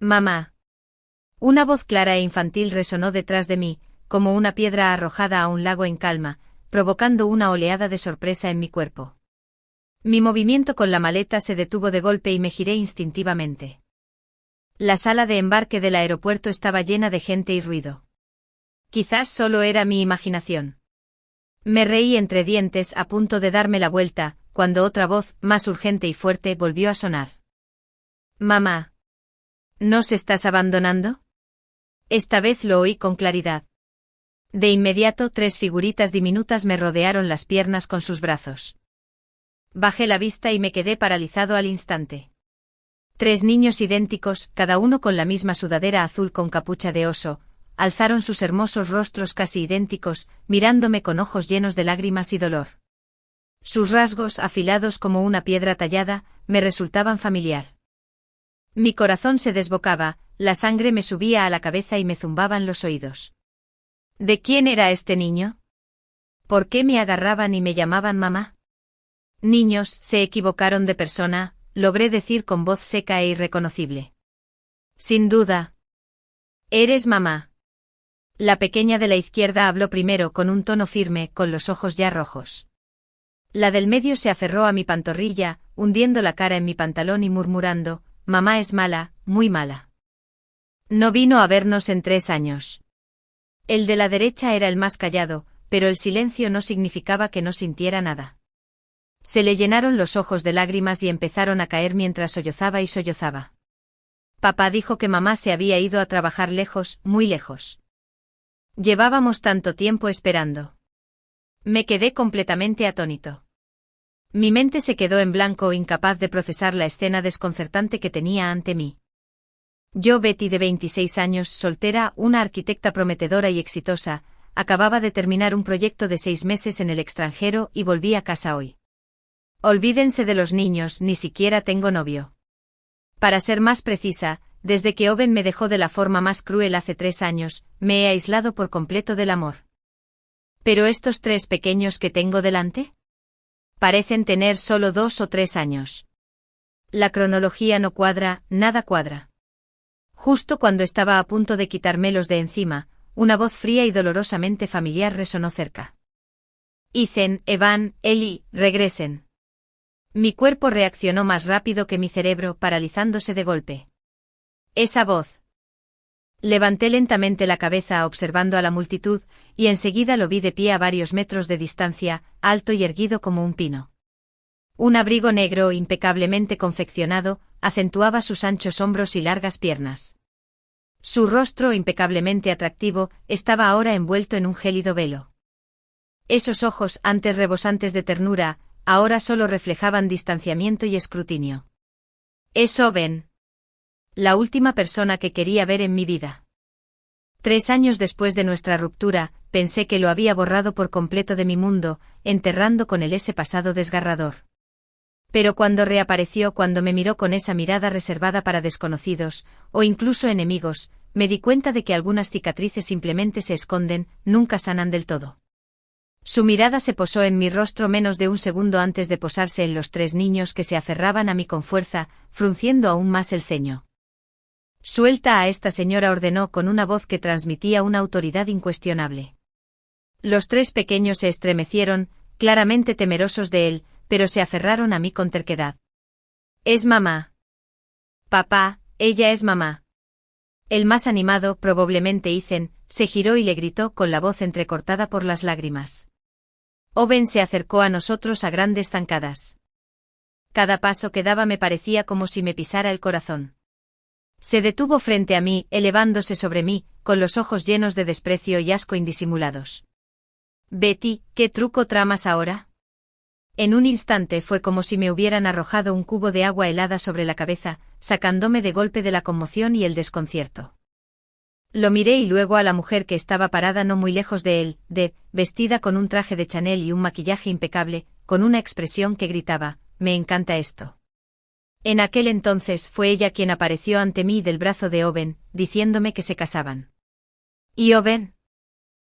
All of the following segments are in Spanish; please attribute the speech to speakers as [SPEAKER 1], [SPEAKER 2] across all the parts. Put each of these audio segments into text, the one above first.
[SPEAKER 1] Mamá. Una voz clara e infantil resonó detrás de mí, como una piedra arrojada a un lago en calma, provocando una oleada de sorpresa en mi cuerpo. Mi movimiento con la maleta se detuvo de golpe y me giré instintivamente. La sala de embarque del aeropuerto estaba llena de gente y ruido. Quizás solo era mi imaginación. Me reí entre dientes a punto de darme la vuelta, cuando otra voz, más urgente y fuerte, volvió a sonar. Mamá. ¿Nos estás abandonando? Esta vez lo oí con claridad. De inmediato 3 figuritas diminutas me rodearon las piernas con sus brazos. Bajé la vista y me quedé paralizado al instante. 3 niños idénticos, cada uno con la misma sudadera azul con capucha de oso, alzaron sus hermosos rostros casi idénticos, mirándome con ojos llenos de lágrimas y dolor. Sus rasgos, afilados como una piedra tallada, me resultaban familiar. Mi corazón se desbocaba, la sangre me subía a la cabeza y me zumbaban los oídos. ¿De quién era este niño? ¿Por qué me agarraban y me llamaban mamá? Niños, se equivocaron de persona, logré decir con voz seca e irreconocible. Sin duda. Eres mamá. La pequeña de la izquierda habló primero con un tono firme, con los ojos ya rojos. La del medio se aferró a mi pantorrilla, hundiendo la cara en mi pantalón y murmurando, mamá es mala, muy mala. No vino a vernos en 3 años. El de la derecha era el más callado, pero el silencio no significaba que no sintiera nada. Se le llenaron los ojos de lágrimas y empezaron a caer mientras sollozaba y sollozaba. Papá dijo que mamá se había ido a trabajar lejos, muy lejos. Llevábamos tanto tiempo esperando. Me quedé completamente atónito. Mi mente se quedó en blanco, incapaz de procesar la escena desconcertante que tenía ante mí. Yo, Betty de 26 años, soltera, una arquitecta prometedora y exitosa, acababa de terminar un proyecto de 6 meses en el extranjero y volví a casa hoy. Olvídense de los niños, ni siquiera tengo novio. Para ser más precisa, desde que Owen me dejó de la forma más cruel hace 3 años, me he aislado por completo del amor. ¿Pero estos 3 pequeños que tengo delante? Parecen tener solo 2 o 3 años. La cronología no cuadra, nada cuadra. Justo cuando estaba a punto de quitármelos de encima, una voz fría y dolorosamente familiar resonó cerca. Ethan, Evan, Ellie, regresen. Mi cuerpo reaccionó más rápido que mi cerebro, paralizándose de golpe. Esa voz. Levanté lentamente la cabeza observando a la multitud, y enseguida lo vi de pie a varios metros de distancia, alto y erguido como un pino. Un abrigo negro impecablemente confeccionado acentuaba sus anchos hombros y largas piernas. Su rostro, impecablemente atractivo, estaba ahora envuelto en un gélido velo. Esos ojos, antes rebosantes de ternura, ahora solo reflejaban distanciamiento y escrutinio. Es Owen. La última persona que quería ver en mi vida. 3 años después de nuestra ruptura, pensé que lo había borrado por completo de mi mundo, enterrando con él ese pasado desgarrador. Pero cuando reapareció, cuando me miró con esa mirada reservada para desconocidos, o incluso enemigos, me di cuenta de que algunas cicatrices simplemente se esconden, nunca sanan del todo. Su mirada se posó en mi rostro menos de un segundo antes de posarse en los 3 niños que se aferraban a mí con fuerza, frunciendo aún más el ceño. Suelta a esta señora, ordenó con una voz que transmitía una autoridad incuestionable. Los 3 pequeños se estremecieron, claramente temerosos de él, pero se aferraron a mí con terquedad. Es mamá. Papá, ella es mamá. El más animado, probablemente Ethan, se giró y le gritó con la voz entrecortada por las lágrimas. Owen se acercó a nosotros a grandes zancadas. Cada paso que daba me parecía como si me pisara el corazón. Se detuvo frente a mí, elevándose sobre mí, con los ojos llenos de desprecio y asco indisimulados. Betty, ¿qué truco tramas ahora? En un instante fue como si me hubieran arrojado un cubo de agua helada sobre la cabeza, sacándome de golpe de la conmoción y el desconcierto. Lo miré y luego a la mujer que estaba parada no muy lejos de él, vestida con un traje de Chanel y un maquillaje impecable, con una expresión que gritaba, «Me encanta esto». En aquel entonces fue ella quien apareció ante mí del brazo de Owen, diciéndome que se casaban. ¿Y Owen?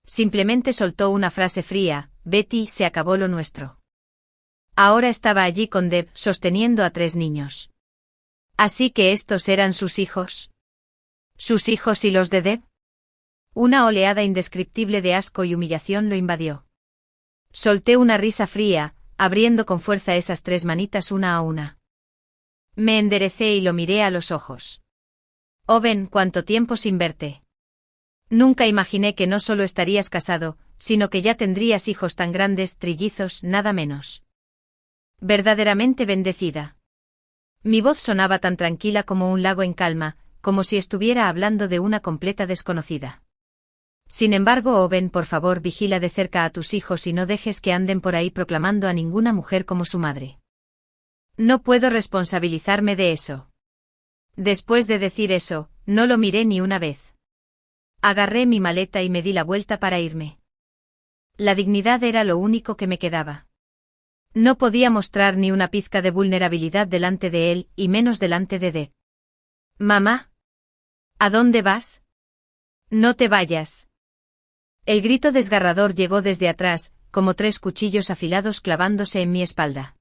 [SPEAKER 1] Simplemente soltó una frase fría, Betty, se acabó lo nuestro. Ahora estaba allí con Deb, sosteniendo a 3 niños. ¿Así que estos eran sus hijos? ¿Sus hijos y los de Deb? Una oleada indescriptible de asco y humillación lo invadió. Solté una risa fría, abriendo con fuerza esas 3 manitas una a una. Me enderecé y lo miré a los ojos. Owen, ¿cuánto tiempo sin verte? Nunca imaginé que no solo estarías casado, sino que ya tendrías hijos tan grandes, trillizos, nada menos. Verdaderamente bendecida. Mi voz sonaba tan tranquila como un lago en calma, como si estuviera hablando de una completa desconocida. Sin embargo, Owen, por favor, vigila de cerca a tus hijos y no dejes que anden por ahí proclamando a ninguna mujer como su madre. No puedo responsabilizarme de eso. Después de decir eso, no lo miré ni una vez. Agarré mi maleta y me di la vuelta para irme. La dignidad era lo único que me quedaba. No podía mostrar ni una pizca de vulnerabilidad delante de él, y menos delante de Deb. «Mamá. ¿A dónde vas? No te vayas». El grito desgarrador llegó desde atrás, como 3 cuchillos afilados clavándose en mi espalda.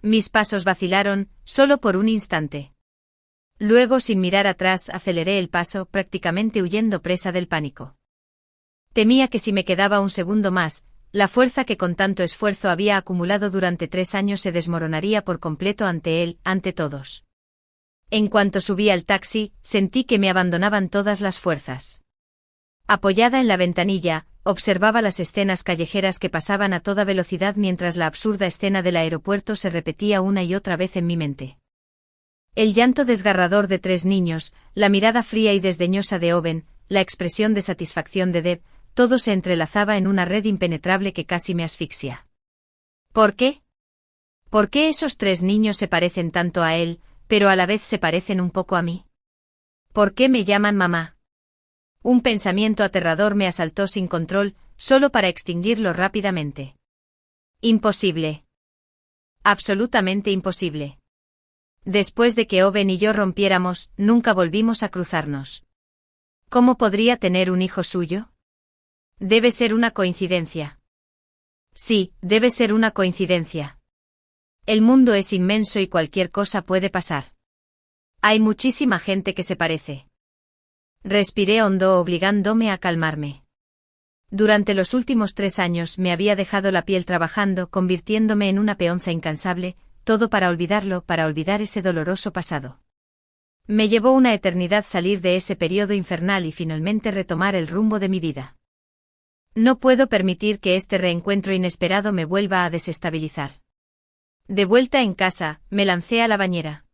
[SPEAKER 1] Mis pasos vacilaron, solo por un instante. Luego, sin mirar atrás, aceleré el paso, prácticamente huyendo presa del pánico. Temía que si me quedaba un segundo más, la fuerza que con tanto esfuerzo había acumulado durante 3 años se desmoronaría por completo ante él, ante todos. En cuanto subí al taxi, sentí que me abandonaban todas las fuerzas. Apoyada en la ventanilla, observaba las escenas callejeras que pasaban a toda velocidad mientras la absurda escena del aeropuerto se repetía una y otra vez en mi mente. El llanto desgarrador de 3 niños, la mirada fría y desdeñosa de Owen, la expresión de satisfacción de Deb, todo se entrelazaba en una red impenetrable que casi me asfixia. ¿Por qué? ¿Por qué esos 3 niños se parecen tanto a él, pero a la vez se parecen un poco a mí? ¿Por qué me llaman mamá? Un pensamiento aterrador me asaltó sin control, solo para extinguirlo rápidamente. Imposible. Absolutamente imposible. Después de que Owen y yo rompiéramos, nunca volvimos a cruzarnos. ¿Cómo podría tener un hijo suyo? Debe ser una coincidencia. Sí, debe ser una coincidencia. El mundo es inmenso y cualquier cosa puede pasar. Hay muchísima gente que se parece. Respiré hondo, obligándome a calmarme. Durante los últimos 3 años me había dejado la piel trabajando, convirtiéndome en una peonza incansable, todo para olvidarlo, para olvidar ese doloroso pasado. Me llevó una eternidad salir de ese periodo infernal y finalmente retomar el rumbo de mi vida. No puedo permitir que este reencuentro inesperado me vuelva a desestabilizar. De vuelta en casa, me lancé a la bañera.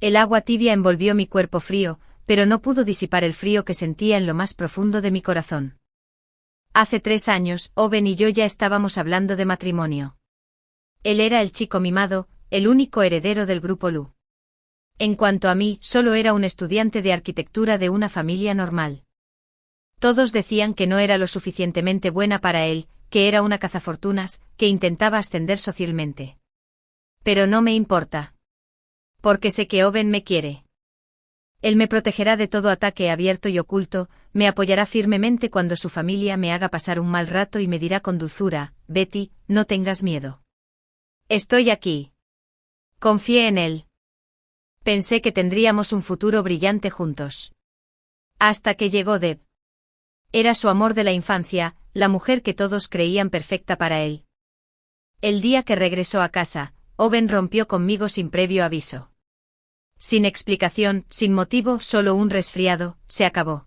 [SPEAKER 1] El agua tibia envolvió mi cuerpo frío, pero no pudo disipar el frío que sentía en lo más profundo de mi corazón. Hace 3 años, Owen y yo ya estábamos hablando de matrimonio. Él era el chico mimado, el único heredero del grupo Lu. En cuanto a mí, solo era un estudiante de arquitectura de una familia normal. Todos decían que no era lo suficientemente buena para él, que era una cazafortunas, que intentaba ascender socialmente. Pero no me importa. Porque sé que Owen me quiere. Él me protegerá de todo ataque abierto y oculto, me apoyará firmemente cuando su familia me haga pasar un mal rato y me dirá con dulzura: Betty, no tengas miedo. Estoy aquí. Confié en él. Pensé que tendríamos un futuro brillante juntos. Hasta que llegó Deb. Era su amor de la infancia, la mujer que todos creían perfecta para él. El día que regresó a casa, Owen rompió conmigo sin previo aviso. Sin explicación, sin motivo, solo un resfriado, se acabó.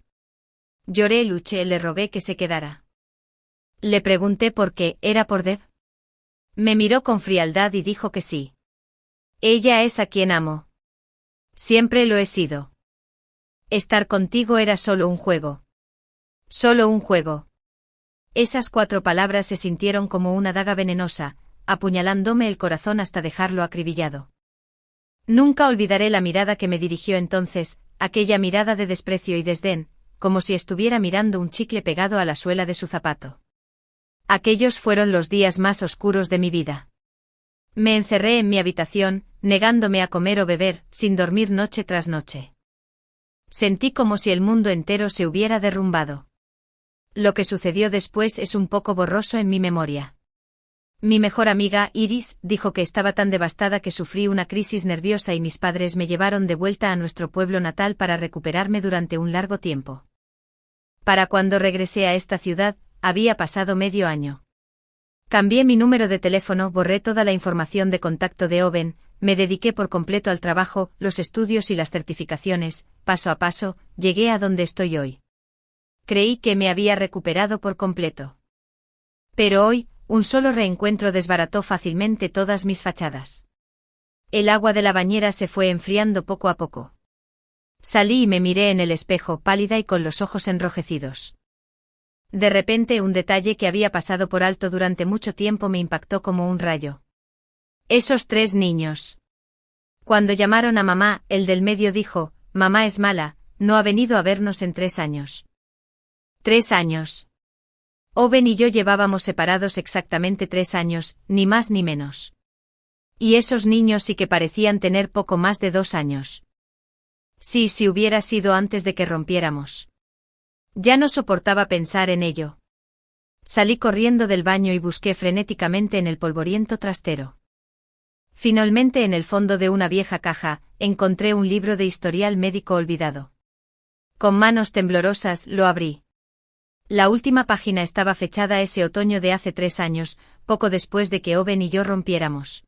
[SPEAKER 1] Lloré, luché, le rogué que se quedara. Le pregunté por qué, ¿era por Deb? Me miró con frialdad y dijo que sí. Ella es a quien amo. Siempre lo he sido. Estar contigo era solo un juego. Solo un juego. Esas 4 palabras se sintieron como una daga venenosa, apuñalándome el corazón hasta dejarlo acribillado. Nunca olvidaré la mirada que me dirigió entonces, aquella mirada de desprecio y desdén, como si estuviera mirando un chicle pegado a la suela de su zapato. Aquellos fueron los días más oscuros de mi vida. Me encerré en mi habitación, negándome a comer o beber, sin dormir noche tras noche. Sentí como si el mundo entero se hubiera derrumbado. Lo que sucedió después es un poco borroso en mi memoria. Mi mejor amiga, Iris, dijo que estaba tan devastada que sufrí una crisis nerviosa y mis padres me llevaron de vuelta a nuestro pueblo natal para recuperarme durante un largo tiempo. Para cuando regresé a esta ciudad, había pasado medio año. Cambié mi número de teléfono, borré toda la información de contacto de Owen, me dediqué por completo al trabajo, los estudios y las certificaciones, paso a paso, llegué a donde estoy hoy. Creí que me había recuperado por completo. Pero hoy, un solo reencuentro desbarató fácilmente todas mis fachadas. El agua de la bañera se fue enfriando poco a poco. Salí y me miré en el espejo, pálida y con los ojos enrojecidos. De repente un detalle que había pasado por alto durante mucho tiempo me impactó como un rayo. Esos 3 niños. Cuando llamaron a mamá, el del medio dijo, mamá es mala, no ha venido a vernos en 3 años. 3 años. Owen y yo llevábamos separados exactamente 3 años, ni más ni menos. Y esos niños sí que parecían tener poco más de 2 años. Sí, si hubiera sido antes de que rompiéramos. Ya no soportaba pensar en ello. Salí corriendo del baño y busqué frenéticamente en el polvoriento trastero. Finalmente, en el fondo de una vieja caja, encontré un libro de historial médico olvidado. Con manos temblorosas, lo abrí. La última página estaba fechada ese otoño de hace 3 años, poco después de que Owen y yo rompiéramos.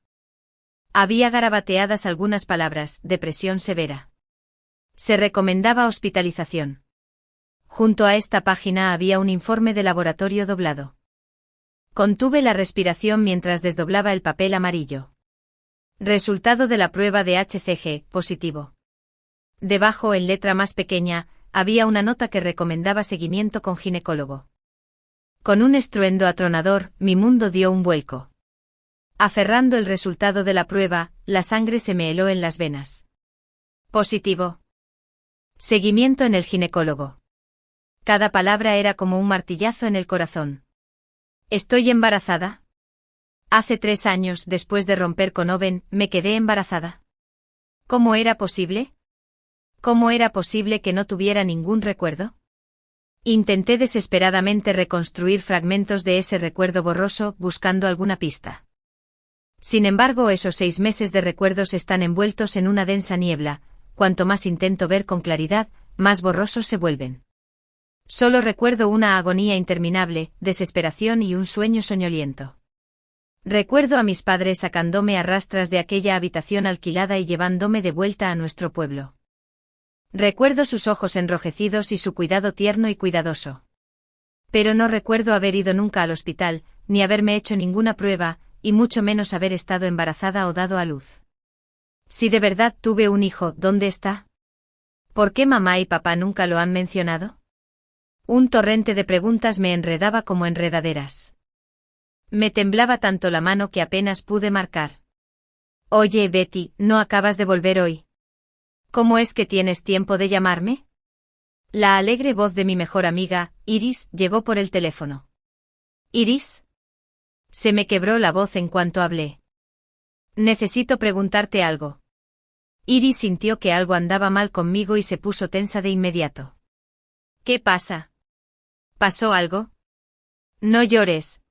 [SPEAKER 1] Había garabateadas algunas palabras: depresión severa. Se recomendaba hospitalización. Junto a esta página había un informe de laboratorio doblado. Contuve la respiración mientras desdoblaba el papel amarillo. Resultado de la prueba de HCG, positivo. Debajo, en letra más pequeña, había una nota que recomendaba seguimiento con ginecólogo. Con un estruendo atronador, mi mundo dio un vuelco. Aferrando el resultado de la prueba, la sangre se me heló en las venas. Positivo. Seguimiento en el ginecólogo. Cada palabra era como un martillazo en el corazón. ¿Estoy embarazada? Hace 3 años, después de romper con Owen, me quedé embarazada. ¿Cómo era posible? ¿Cómo era posible que no tuviera ningún recuerdo? Intenté desesperadamente reconstruir fragmentos de ese recuerdo borroso, buscando alguna pista. Sin embargo, esos 6 meses de recuerdos están envueltos en una densa niebla. Cuanto más intento ver con claridad, más borrosos se vuelven. Solo recuerdo una agonía interminable, desesperación y un sueño soñoliento. Recuerdo a mis padres sacándome a rastras de aquella habitación alquilada y llevándome de vuelta a nuestro pueblo. Recuerdo sus ojos enrojecidos y su cuidado tierno y cuidadoso. Pero no recuerdo haber ido nunca al hospital, ni haberme hecho ninguna prueba, y mucho menos haber estado embarazada o dado a luz. Si de verdad tuve un hijo, ¿dónde está? ¿Por qué mamá y papá nunca lo han mencionado? Un torrente de preguntas me enredaba como enredaderas. Me temblaba tanto la mano que apenas pude marcar. Oye, Betty, ¿no acabas de volver hoy? ¿Cómo es que tienes tiempo de llamarme? La alegre voz de mi mejor amiga, Iris, llegó por el teléfono. ¿Iris? Se me quebró la voz en cuanto hablé. Necesito preguntarte algo. Iris sintió que algo andaba mal conmigo y se puso tensa de inmediato. ¿Qué pasa? ¿Pasó algo? No llores.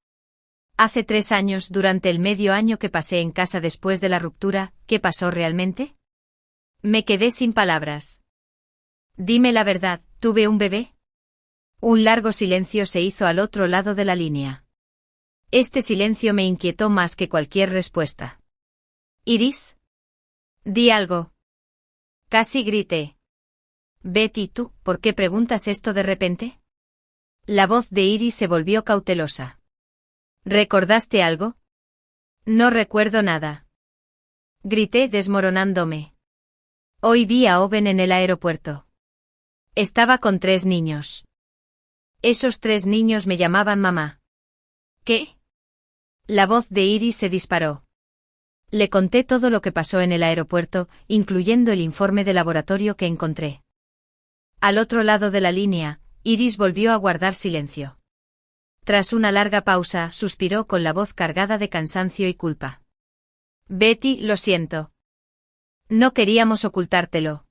[SPEAKER 1] Hace 3 años, durante el medio año que pasé en casa después de la ruptura, ¿qué pasó realmente? Me quedé sin palabras. Dime la verdad, ¿tuve un bebé? Un largo silencio se hizo al otro lado de la línea. Este silencio me inquietó más que cualquier respuesta. ¿Iris? Di algo. Casi grité. Betty, ¿tú, por qué preguntas esto de repente? La voz de Iris se volvió cautelosa. ¿Recordaste algo? No recuerdo nada. Grité desmoronándome. Hoy vi a Owen en el aeropuerto. Estaba con 3 niños. Esos 3 niños me llamaban mamá. ¿Qué? La voz de Iris se disparó. Le conté todo lo que pasó en el aeropuerto, incluyendo el informe de laboratorio que encontré. Al otro lado de la línea, Iris volvió a guardar silencio. Tras una larga pausa, suspiró con la voz cargada de cansancio y culpa. Betty, lo siento. No queríamos ocultártelo.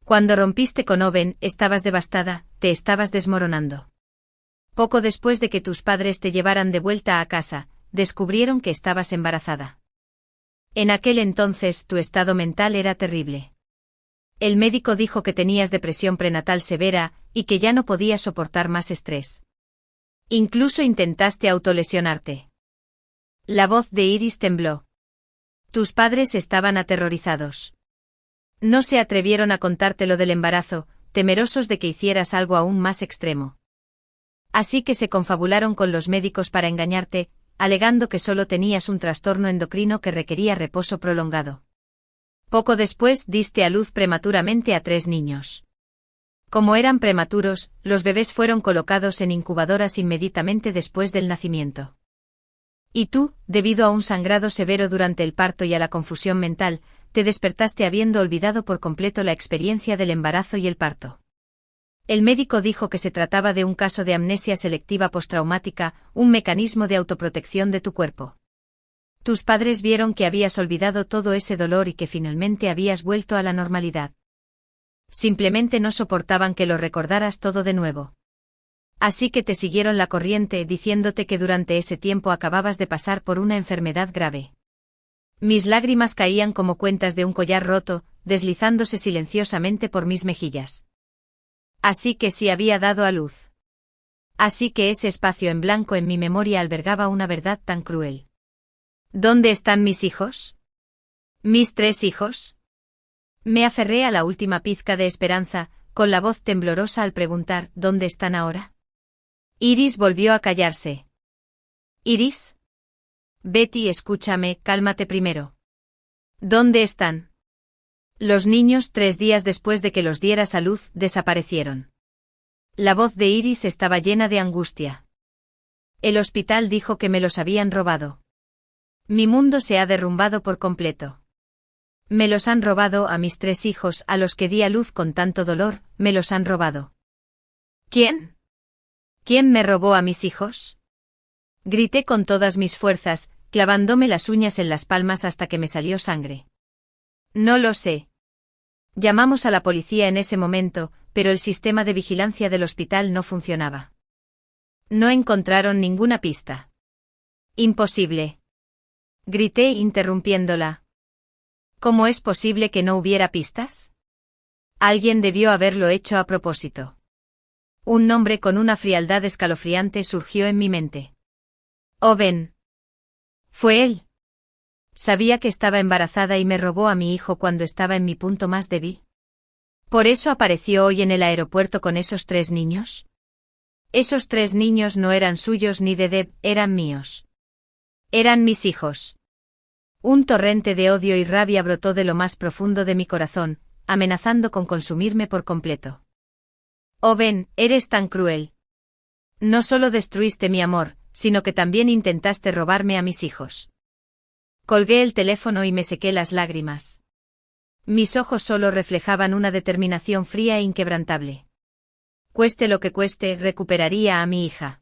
[SPEAKER 1] Cuando rompiste con Owen, estabas devastada, te estabas desmoronando. Poco después de que tus padres te llevaran de vuelta a casa, descubrieron que estabas embarazada. En aquel entonces tu estado mental era terrible. El médico dijo que tenías depresión prenatal severa y que ya no podías soportar más estrés. Incluso intentaste autolesionarte. La voz de Iris tembló. Tus padres estaban aterrorizados. No se atrevieron a contarte lo del embarazo, temerosos de que hicieras algo aún más extremo. Así que se confabularon con los médicos para engañarte, alegando que solo tenías un trastorno endocrino que requería reposo prolongado. Poco después diste a luz prematuramente a 3 niños. Como eran prematuros, los bebés fueron colocados en incubadoras inmediatamente después del nacimiento. Y tú, debido a un sangrado severo durante el parto y a la confusión mental, te despertaste habiendo olvidado por completo la experiencia del embarazo y el parto. El médico dijo que se trataba de un caso de amnesia selectiva postraumática, un mecanismo de autoprotección de tu cuerpo. Tus padres vieron que habías olvidado todo ese dolor y que finalmente habías vuelto a la normalidad. Simplemente no soportaban que lo recordaras todo de nuevo. Así que te siguieron la corriente diciéndote que durante ese tiempo acababas de pasar por una enfermedad grave. Mis lágrimas caían como cuentas de un collar roto, deslizándose silenciosamente por mis mejillas. Así que sí había dado a luz. Así que ese espacio en blanco en mi memoria albergaba una verdad tan cruel. ¿Dónde están mis hijos? ¿Mis 3 hijos? Me aferré a la última pizca de esperanza, con la voz temblorosa al preguntar ¿dónde están ahora? Iris volvió a callarse. ¿Iris? Betty, escúchame, cálmate primero. ¿Dónde están? Los niños 3 días después de que los dieras a luz desaparecieron. La voz de Iris estaba llena de angustia. El hospital dijo que me los habían robado. Mi mundo se ha derrumbado por completo. Me los han robado a mis 3 hijos a los que di a luz con tanto dolor, me los han robado. ¿Quién? ¿Quién me robó a mis hijos? Grité con todas mis fuerzas, clavándome las uñas en las palmas hasta que me salió sangre. No lo sé. Llamamos a la policía en ese momento, pero el sistema de vigilancia del hospital no funcionaba. No encontraron ninguna pista. Imposible. Grité interrumpiéndola. ¿Cómo es posible que no hubiera pistas? Alguien debió haberlo hecho a propósito. Un nombre con una frialdad escalofriante surgió en mi mente. Owen. Fue él. Sabía que estaba embarazada y me robó a mi hijo cuando estaba en mi punto más débil. ¿Por eso apareció hoy en el aeropuerto con esos 3 niños? Esos 3 niños no eran suyos ni de Deb, eran míos. Eran mis hijos. Un torrente de odio y rabia brotó de lo más profundo de mi corazón, amenazando con consumirme por completo. Owen, eres tan cruel. No solo destruiste mi amor, sino que también intentaste robarme a mis hijos. Colgué el teléfono y me sequé las lágrimas. Mis ojos solo reflejaban una determinación fría e inquebrantable. Cueste lo que cueste, recuperaría a mi hija.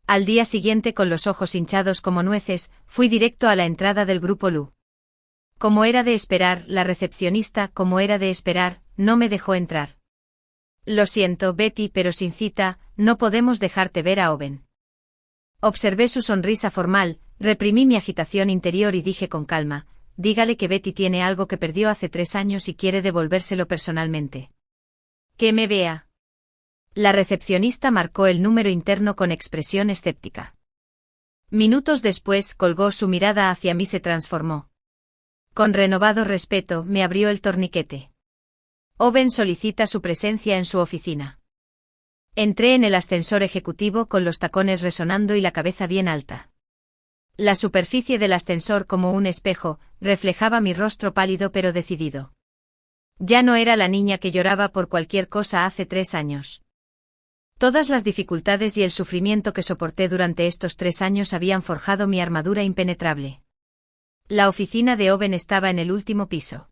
[SPEAKER 1] Al día siguiente, con los ojos hinchados como nueces, fui directo a la entrada del grupo Lu. Como era de esperar, la recepcionista, como era de esperar, no me dejó entrar. Lo siento, Betty, pero sin cita, no podemos dejarte ver a Owen. Observé su sonrisa formal, reprimí mi agitación interior y dije con calma, dígale que Betty tiene algo que perdió hace 3 años y quiere devolvérselo personalmente. Que me vea. La recepcionista marcó el número interno con expresión escéptica. Minutos después, colgó, su mirada hacia mí se transformó. Con renovado respeto, me abrió el torniquete. Owen solicita su presencia en su oficina. Entré en el ascensor ejecutivo con los tacones resonando y la cabeza bien alta. La superficie del ascensor, como un espejo, reflejaba mi rostro pálido pero decidido. Ya no era la niña que lloraba por cualquier cosa hace 3 años. Todas las dificultades y el sufrimiento que soporté durante estos 3 años habían forjado mi armadura impenetrable. La oficina de Owen estaba en el último piso.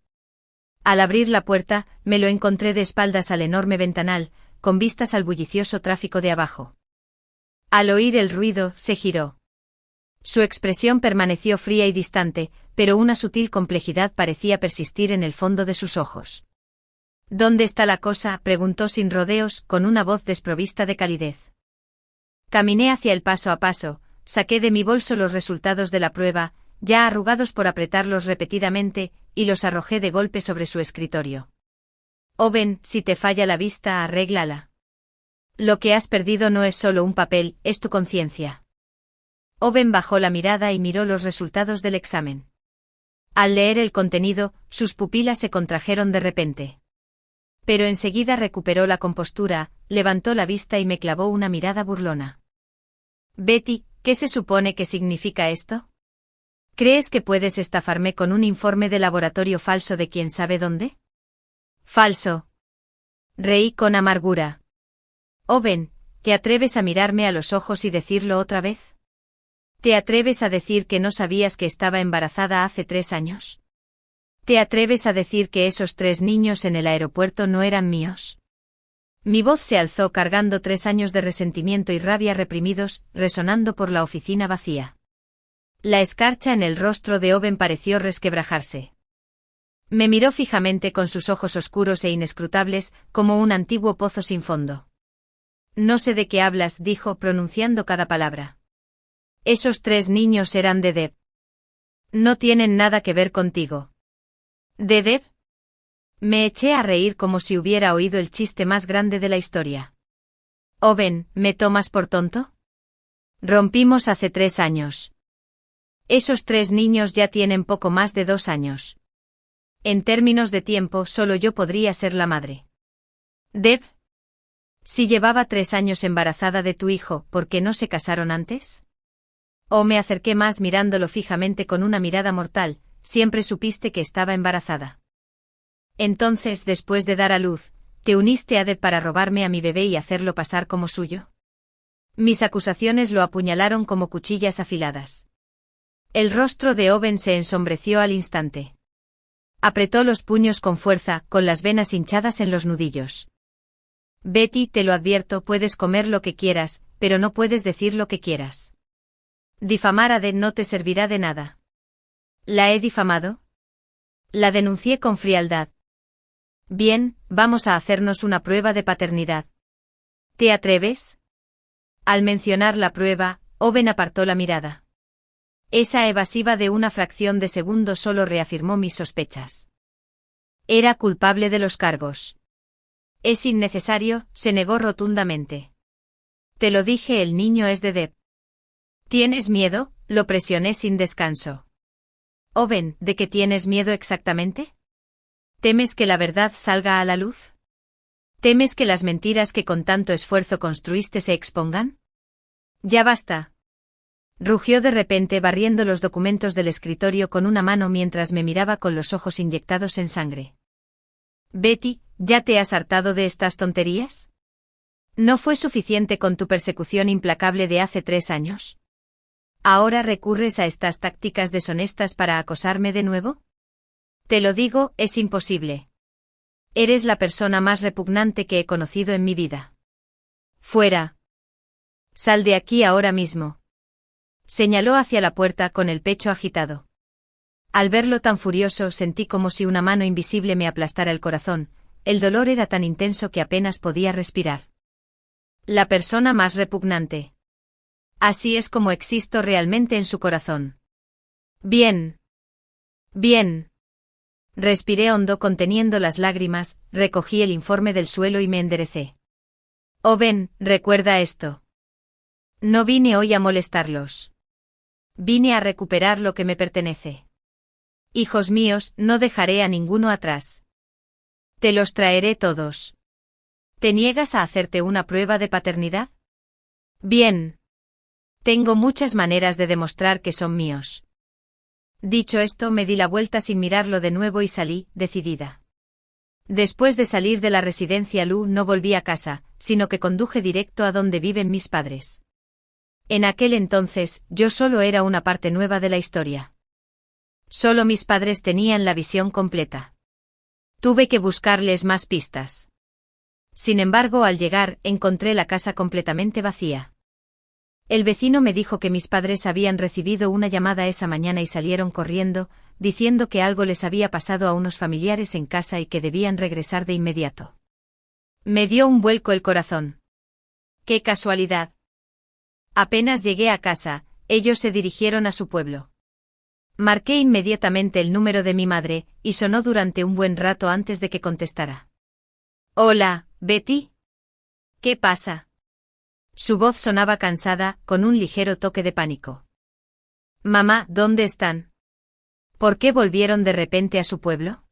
[SPEAKER 1] Al abrir la puerta, me lo encontré de espaldas al enorme ventanal, con vistas al bullicioso tráfico de abajo. Al oír el ruido, se giró. Su expresión permaneció fría y distante, pero una sutil complejidad parecía persistir en el fondo de sus ojos. ¿Dónde está la cosa?, preguntó sin rodeos, con una voz desprovista de calidez. Caminé hacia él paso a paso, saqué de mi bolso los resultados de la prueba, ya arrugados por apretarlos repetidamente, y los arrojé de golpe sobre su escritorio. Owen, si te falla la vista, arréglala. Lo que has perdido no es solo un papel, es tu conciencia. Owen bajó la mirada y miró los resultados del examen. Al leer el contenido, sus pupilas se contrajeron de repente. Pero enseguida recuperó la compostura, levantó la vista y me clavó una mirada burlona. Betty, ¿qué se supone que significa esto? ¿Crees que puedes estafarme con un informe de laboratorio falso de quién sabe dónde? Falso. Reí con amargura. Owen, ¿te atreves a mirarme a los ojos y decirlo otra vez? ¿Te atreves a decir que no sabías que estaba embarazada hace 3 años? ¿Te atreves a decir que esos 3 niños en el aeropuerto no eran míos? Mi voz se alzó cargando 3 años de resentimiento y rabia reprimidos, resonando por la oficina vacía. La escarcha en el rostro de Owen pareció resquebrajarse. Me miró fijamente con sus ojos oscuros e inescrutables, como un antiguo pozo sin fondo. No sé de qué hablas, dijo, pronunciando cada palabra. Esos 3 niños eran de Deb. No tienen nada que ver contigo. ¿De Deb? Me eché a reír como si hubiera oído el chiste más grande de la historia. Owen, ¿me tomas por tonto? Rompimos hace 3 años. Esos 3 niños ya tienen poco más de 2 años. En términos de tiempo, solo yo podría ser la madre. Deb. Si llevaba 3 años embarazada de tu hijo, ¿por qué no se casaron antes? O me acerqué más mirándolo fijamente con una mirada mortal, siempre supiste que estaba embarazada. Entonces, después de dar a luz, ¿te uniste a Deb para robarme a mi bebé y hacerlo pasar como suyo? Mis acusaciones lo apuñalaron como cuchillas afiladas. El rostro de Owen se ensombreció al instante. Apretó los puños con fuerza, con las venas hinchadas en los nudillos. Betty, te lo advierto, puedes comer lo que quieras, pero no puedes decir lo que quieras. Difamar a Deb no te servirá de nada. ¿La he difamado? La denuncié con frialdad. Bien, vamos a hacernos una prueba de paternidad. ¿Te atreves? Al mencionar la prueba, Owen apartó la mirada. Esa evasiva de una fracción de segundo solo reafirmó mis sospechas. Era culpable de los cargos. Es innecesario, se negó rotundamente. Te lo dije, el niño es de Deb. ¿Tienes miedo? Lo presioné sin descanso. Owen, ¿de qué tienes miedo exactamente? ¿Temes que la verdad salga a la luz? ¿Temes que las mentiras que con tanto esfuerzo construiste se expongan? Ya basta. Rugió de repente barriendo los documentos del escritorio con una mano mientras me miraba con los ojos inyectados en sangre. Betty, ¿ya te has hartado de estas tonterías? ¿No fue suficiente con tu persecución implacable de hace 3 años? ¿Ahora recurres a estas tácticas deshonestas para acosarme de nuevo? Te lo digo, es imposible. Eres la persona más repugnante que he conocido en mi vida. Fuera. Sal de aquí ahora mismo. Señaló hacia la puerta con el pecho agitado. Al verlo tan furioso sentí como si una mano invisible me aplastara el corazón, el dolor era tan intenso que apenas podía respirar. La persona más repugnante. Así es como existo realmente en su corazón. Bien. Bien. Respiré hondo conteniendo las lágrimas, recogí el informe del suelo y me enderecé. Owen, recuerda esto. No vine hoy a molestarlos. Vine a recuperar lo que me pertenece. Hijos míos, no dejaré a ninguno atrás. Te los traeré todos. ¿Te niegas a hacerte una prueba de paternidad? Bien. Tengo muchas maneras de demostrar que son míos. Dicho esto, me di la vuelta sin mirarlo de nuevo y salí, decidida. Después de salir de la residencia Lu no volví a casa, sino que conduje directo a donde viven mis padres. En aquel entonces, yo solo era una parte nueva de la historia. Solo mis padres tenían la visión completa. Tuve que buscarles más pistas. Sin embargo, al llegar, encontré la casa completamente vacía. El vecino me dijo que mis padres habían recibido una llamada esa mañana y salieron corriendo, diciendo que algo les había pasado a unos familiares en casa y que debían regresar de inmediato. Me dio un vuelco el corazón. ¡Qué casualidad! Apenas llegué a casa, Ellos se dirigieron a su pueblo. Marqué inmediatamente el número de mi madre, y sonó durante un buen rato antes de que contestara. Hola, Betty. ¿Qué pasa? Su voz sonaba cansada, con un ligero toque de pánico. Mamá, ¿dónde están? ¿Por qué volvieron de repente a su pueblo?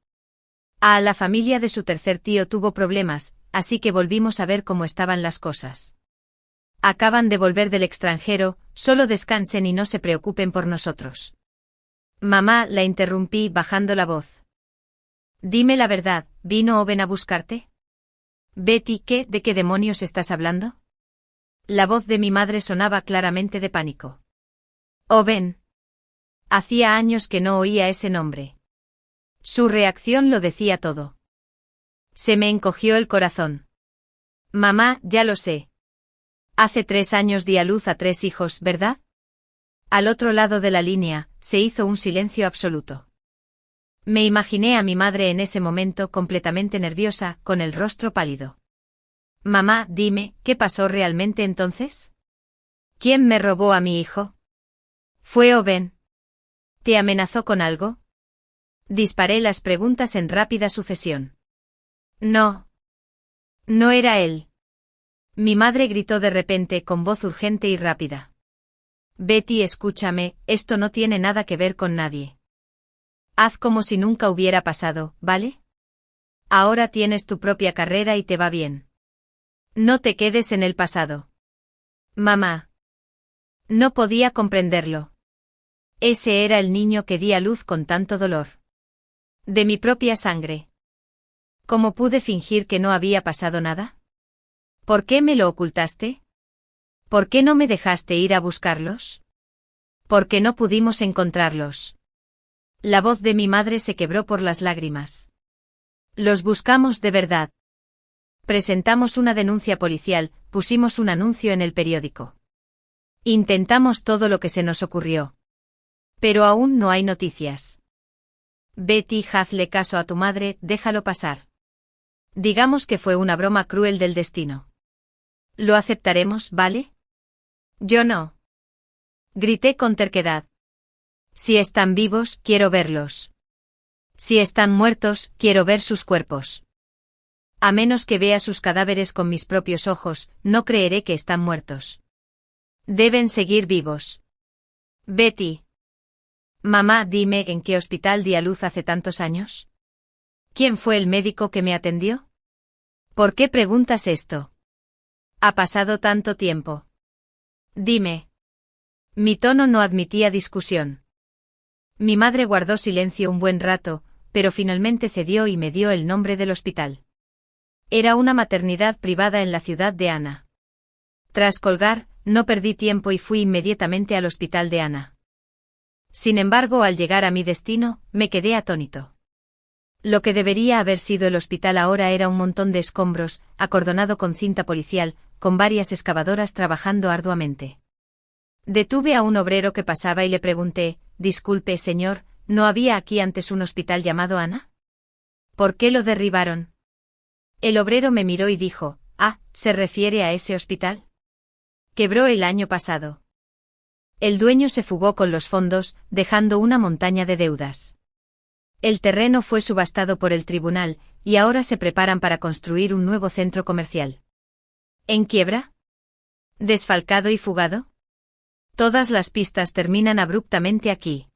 [SPEAKER 1] La familia de su tercer tío tuvo problemas, así que volvimos a ver cómo estaban las cosas. Acaban de volver del extranjero, solo descansen y no se preocupen por nosotros. Mamá, la interrumpí bajando la voz. Dime la verdad, ¿vino Owen a buscarte? Betty, ¿de qué demonios estás hablando? La voz de mi madre sonaba claramente de pánico. Owen. Hacía años que no oía ese nombre. Su reacción lo decía todo. Se me encogió el corazón. Mamá, ya lo sé. Hace 3 años di a luz a 3 hijos, ¿verdad? Al otro lado de la línea, se hizo un silencio absoluto. Me imaginé a mi madre en ese momento completamente nerviosa, con el rostro pálido. Mamá, dime, ¿qué pasó realmente entonces? ¿Quién me robó a mi hijo? ¿Fue Owen? ¿Te amenazó con algo? Disparé las preguntas en rápida sucesión. No. No era él. Mi madre gritó de repente con voz urgente y rápida. Betty, escúchame, esto no tiene nada que ver con nadie. Haz como si nunca hubiera pasado, ¿vale? Ahora tienes tu propia carrera y te va bien. No te quedes en el pasado. Mamá. No podía comprenderlo. Ese era el niño que di a luz con tanto dolor. De mi propia sangre. ¿Cómo pude fingir que no había pasado nada? ¿Por qué me lo ocultaste? ¿Por qué no me dejaste ir a buscarlos? ¿Por qué no pudimos encontrarlos? La voz de mi madre se quebró por las lágrimas. Los buscamos de verdad. Presentamos una denuncia policial, pusimos un anuncio en el periódico. Intentamos todo lo que se nos ocurrió. Pero aún no hay noticias. Betty, hazle caso a tu madre, déjalo pasar. Digamos que fue una broma cruel del destino. Lo aceptaremos, ¿vale? Yo no. Grité con terquedad. Si están vivos, quiero verlos. Si están muertos, quiero ver sus cuerpos. A menos que vea sus cadáveres con mis propios ojos, no creeré que están muertos. Deben seguir vivos. Betty. Mamá, dime, ¿en qué hospital di a luz hace tantos años? ¿Quién fue el médico que me atendió? ¿Por qué preguntas esto? Ha pasado tanto tiempo. Dime. Mi tono no admitía discusión. Mi madre guardó silencio un buen rato, pero finalmente cedió y me dio el nombre del hospital. Era una maternidad privada en la ciudad de Anna. Tras colgar, no perdí tiempo y fui inmediatamente al hospital de Anna. Sin embargo, al llegar a mi destino, me quedé atónito. Lo que debería haber sido el hospital ahora era un montón de escombros, acordonado con cinta policial, con varias excavadoras trabajando arduamente. Detuve a un obrero que pasaba y le pregunté, disculpe, señor, ¿no había aquí antes un hospital llamado Anna? ¿Por qué lo derribaron? El obrero me miró y dijo, ¿se refiere a ese hospital? Quebró el año pasado. El dueño se fugó con los fondos, dejando una montaña de deudas. El terreno fue subastado por el tribunal, y ahora se preparan para construir un nuevo centro comercial. ¿En quiebra? ¿Desfalcado y fugado? Todas las pistas terminan abruptamente aquí.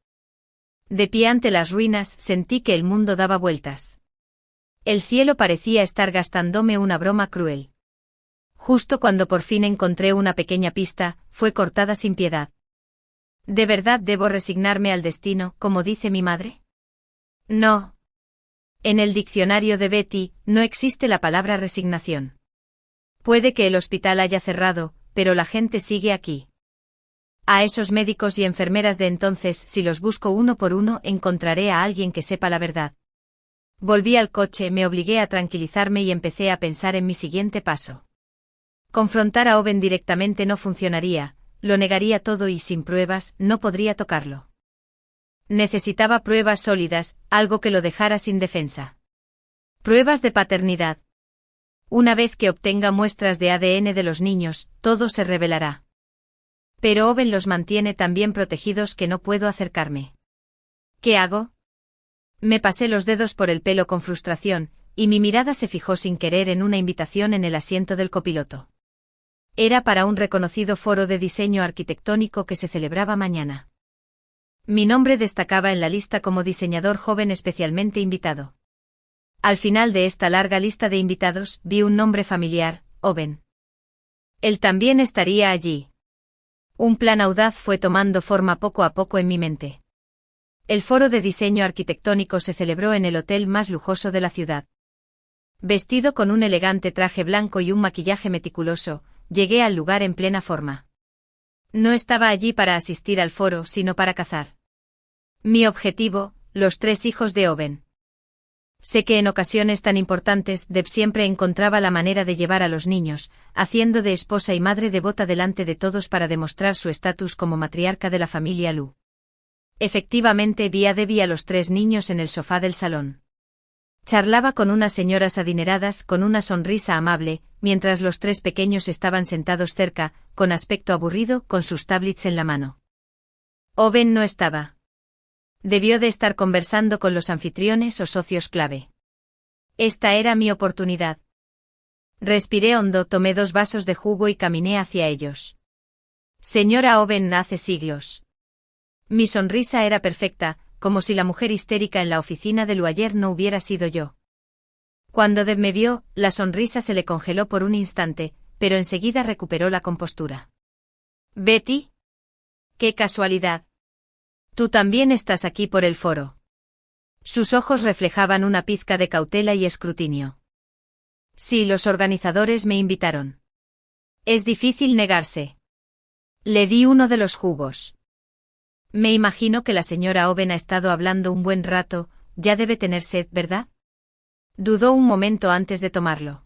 [SPEAKER 1] De pie ante las ruinas, sentí que el mundo daba vueltas. El cielo parecía estar gastándome una broma cruel. Justo cuando por fin encontré una pequeña pista, fue cortada sin piedad. ¿De verdad debo resignarme al destino, como dice mi madre? No. En el diccionario de Betty, no existe la palabra resignación. Puede que el hospital haya cerrado, pero la gente sigue aquí. A esos médicos y enfermeras de entonces, si los busco uno por uno, encontraré a alguien que sepa la verdad. Volví al coche, me obligué a tranquilizarme y empecé a pensar en mi siguiente paso. Confrontar a Owen directamente no funcionaría, lo negaría todo y sin pruebas, no podría tocarlo. Necesitaba pruebas sólidas, algo que lo dejara sin defensa. Pruebas de paternidad. Una vez que obtenga muestras de ADN de los niños, todo se revelará. Pero Owen los mantiene tan bien protegidos que no puedo acercarme. ¿Qué hago? Me pasé los dedos por el pelo con frustración, y mi mirada se fijó sin querer en una invitación en el asiento del copiloto. Era para un reconocido foro de diseño arquitectónico que se celebraba mañana. Mi nombre destacaba en la lista como diseñador joven especialmente invitado. Al final de esta larga lista de invitados, vi un nombre familiar, Owen. Él también estaría allí. Un plan audaz fue tomando forma poco a poco en mi mente. El foro de diseño arquitectónico se celebró en el hotel más lujoso de la ciudad. Vestido con un elegante traje blanco y un maquillaje meticuloso, llegué al lugar en plena forma. No estaba allí para asistir al foro, sino para cazar. Mi objetivo, los 3 hijos de Owen. Sé que en ocasiones tan importantes Deb siempre encontraba la manera de llevar a los niños, haciendo de esposa y madre devota delante de todos para demostrar su estatus como matriarca de la familia Lu. Efectivamente vi a Deb y a los 3 niños en el sofá del salón. Charlaba con unas señoras adineradas con una sonrisa amable, mientras los 3 pequeños estaban sentados cerca, con aspecto aburrido, con sus tablets en la mano. Owen no estaba. Debió de estar conversando con los anfitriones o socios clave. Esta era mi oportunidad. Respiré hondo, tomé 2 vasos de jugo y caminé hacia ellos. Señora Owen, hace siglos. Mi sonrisa era perfecta, como si la mujer histérica en la oficina de Lu ayer no hubiera sido yo. Cuando Deb me vio, la sonrisa se le congeló por un instante, pero enseguida recuperó la compostura. ¿Betty? ¡Qué casualidad! Tú también estás aquí por el foro. Sus ojos reflejaban una pizca de cautela y escrutinio. Sí, los organizadores me invitaron. Es difícil negarse. Le di uno de los jugos. Me imagino que la señora Owen ha estado hablando un buen rato, ya debe tener sed, ¿verdad? Dudó un momento antes de tomarlo.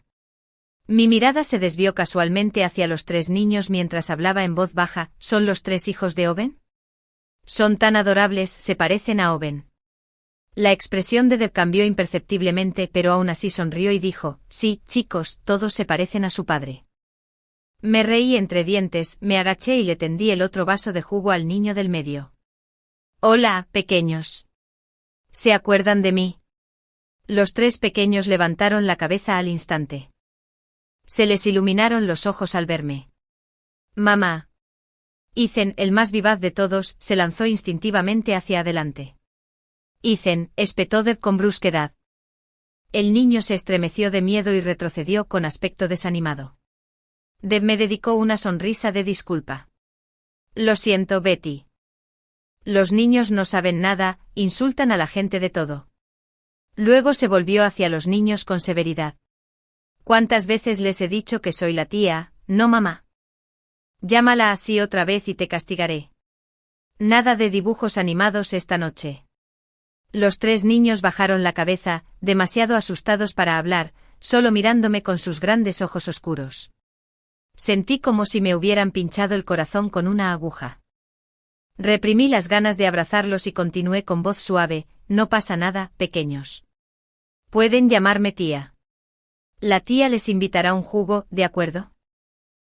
[SPEAKER 1] Mi mirada se desvió casualmente hacia los 3 niños mientras hablaba en voz baja. ¿Son los 3 hijos de Owen? Son tan adorables, se parecen a Owen. La expresión de Deb cambió imperceptiblemente, pero aún así sonrió y dijo, sí, chicos, todos se parecen a su padre. Me reí entre dientes, me agaché y le tendí el otro vaso de jugo al niño del medio. Hola, pequeños. ¿Se acuerdan de mí? Los 3 pequeños levantaron la cabeza al instante. Se les iluminaron los ojos al verme. Mamá. Ethan, el más vivaz de todos, se lanzó instintivamente hacia adelante. Ethan, espetó Deb con brusquedad. El niño se estremeció de miedo y retrocedió con aspecto desanimado. Deb me dedicó una sonrisa de disculpa. Lo siento, Betty. Los niños no saben nada, insultan a la gente de todo. Luego se volvió hacia los niños con severidad. ¿Cuántas veces les he dicho que soy la tía, no mamá? Llámala así otra vez y te castigaré. Nada de dibujos animados esta noche. Los 3 niños bajaron la cabeza, demasiado asustados para hablar, solo mirándome con sus grandes ojos oscuros. Sentí como si me hubieran pinchado el corazón con una aguja. Reprimí las ganas de abrazarlos y continué con voz suave, no pasa nada, pequeños. Pueden llamarme tía. La tía les invitará un jugo, ¿de acuerdo?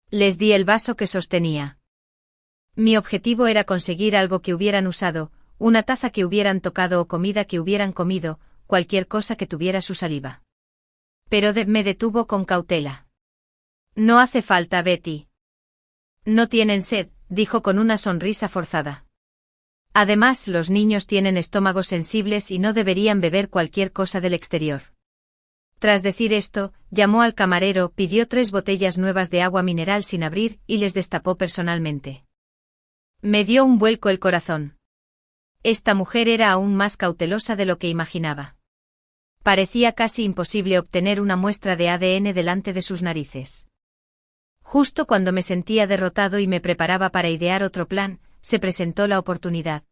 [SPEAKER 1] Les di el vaso que sostenía. Mi objetivo era conseguir algo que hubieran usado, una taza que hubieran tocado o comida que hubieran comido, cualquier cosa que tuviera su saliva. Pero Deb me detuvo con cautela. No hace falta, Betty. No tienen sed, dijo con una sonrisa forzada. Además, los niños tienen estómagos sensibles y no deberían beber cualquier cosa del exterior. Tras decir esto, llamó al camarero, pidió 3 botellas nuevas de agua mineral sin abrir y les destapó personalmente. Me dio un vuelco el corazón. Esta mujer era aún más cautelosa de lo que imaginaba. Parecía casi imposible obtener una muestra de ADN delante de sus narices. Justo cuando me sentía derrotado y me preparaba para idear otro plan, se presentó la oportunidad.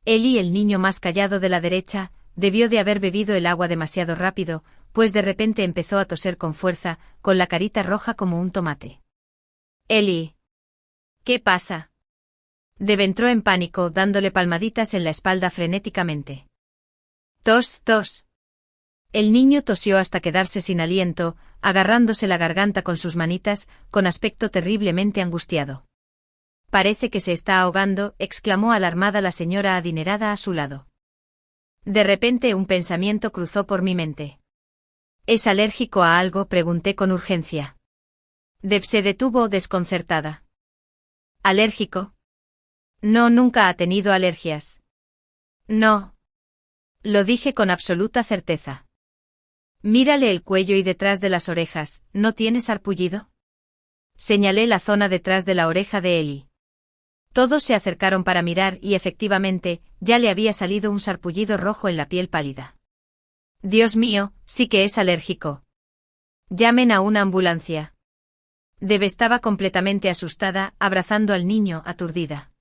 [SPEAKER 1] Eli, el niño más callado de la derecha, debió de haber bebido el agua demasiado rápido, pues de repente empezó a toser con fuerza, con la carita roja como un tomate. Eli. ¿Qué pasa? Deb entró en pánico, dándole palmaditas en la espalda frenéticamente. Tos, tos. El niño tosió hasta quedarse sin aliento, agarrándose la garganta con sus manitas, con aspecto terriblemente angustiado. Parece que se está ahogando, exclamó alarmada la señora adinerada a su lado. De repente un pensamiento cruzó por mi mente. ¿Es alérgico a algo?, pregunté con urgencia. Deb se detuvo desconcertada. ¿Alérgico? No, nunca ha tenido alergias. No. Lo dije con absoluta certeza. Mírale el cuello y detrás de las orejas, ¿no tiene sarpullido? Señalé la zona detrás de la oreja de Ellie. Todos se acercaron para mirar y efectivamente, ya le había salido un sarpullido rojo en la piel pálida. Dios mío, sí que es alérgico. Llamen a una ambulancia. Deb estaba completamente asustada, abrazando al niño, aturdida.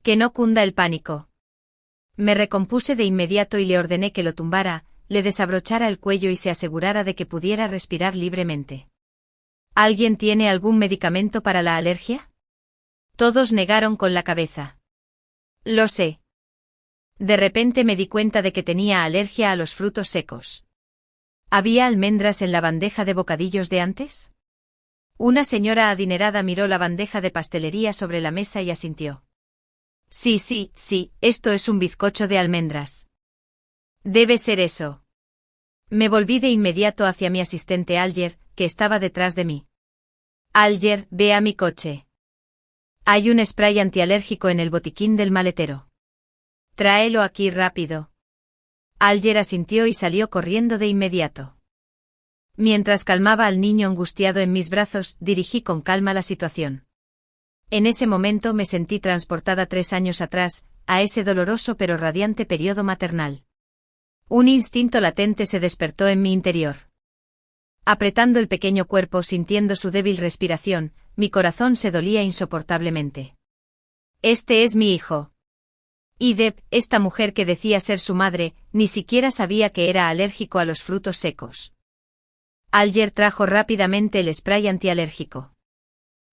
[SPEAKER 1] Que no cunda el pánico. Me recompuse de inmediato y le ordené que lo tumbara, le desabrochara el cuello y se asegurara de que pudiera respirar libremente. ¿Alguien tiene algún medicamento para la alergia? Todos negaron con la cabeza. Lo sé. De repente me di cuenta de que tenía alergia a los frutos secos. ¿Había almendras en la bandeja de bocadillos de antes? Una señora adinerada miró la bandeja de pastelería sobre la mesa y asintió. Sí, esto es un bizcocho de almendras. Debe ser eso. Me volví de inmediato hacia mi asistente Alger, que estaba detrás de mí. Alger, ve a mi coche. Hay un spray antialérgico en el botiquín del maletero. Tráelo aquí rápido. Alger asintió y salió corriendo de inmediato. Mientras calmaba al niño angustiado en mis brazos, dirigí con calma la situación. En ese momento me sentí transportada 3 años atrás, a ese doloroso pero radiante periodo maternal. Un instinto latente se despertó en mi interior. Apretando el pequeño cuerpo, sintiendo su débil respiración, mi corazón se dolía insoportablemente. Este es mi hijo. Y Deb, esta mujer que decía ser su madre, ni siquiera sabía que era alérgico a los frutos secos. Alger trajo rápidamente el spray antialérgico.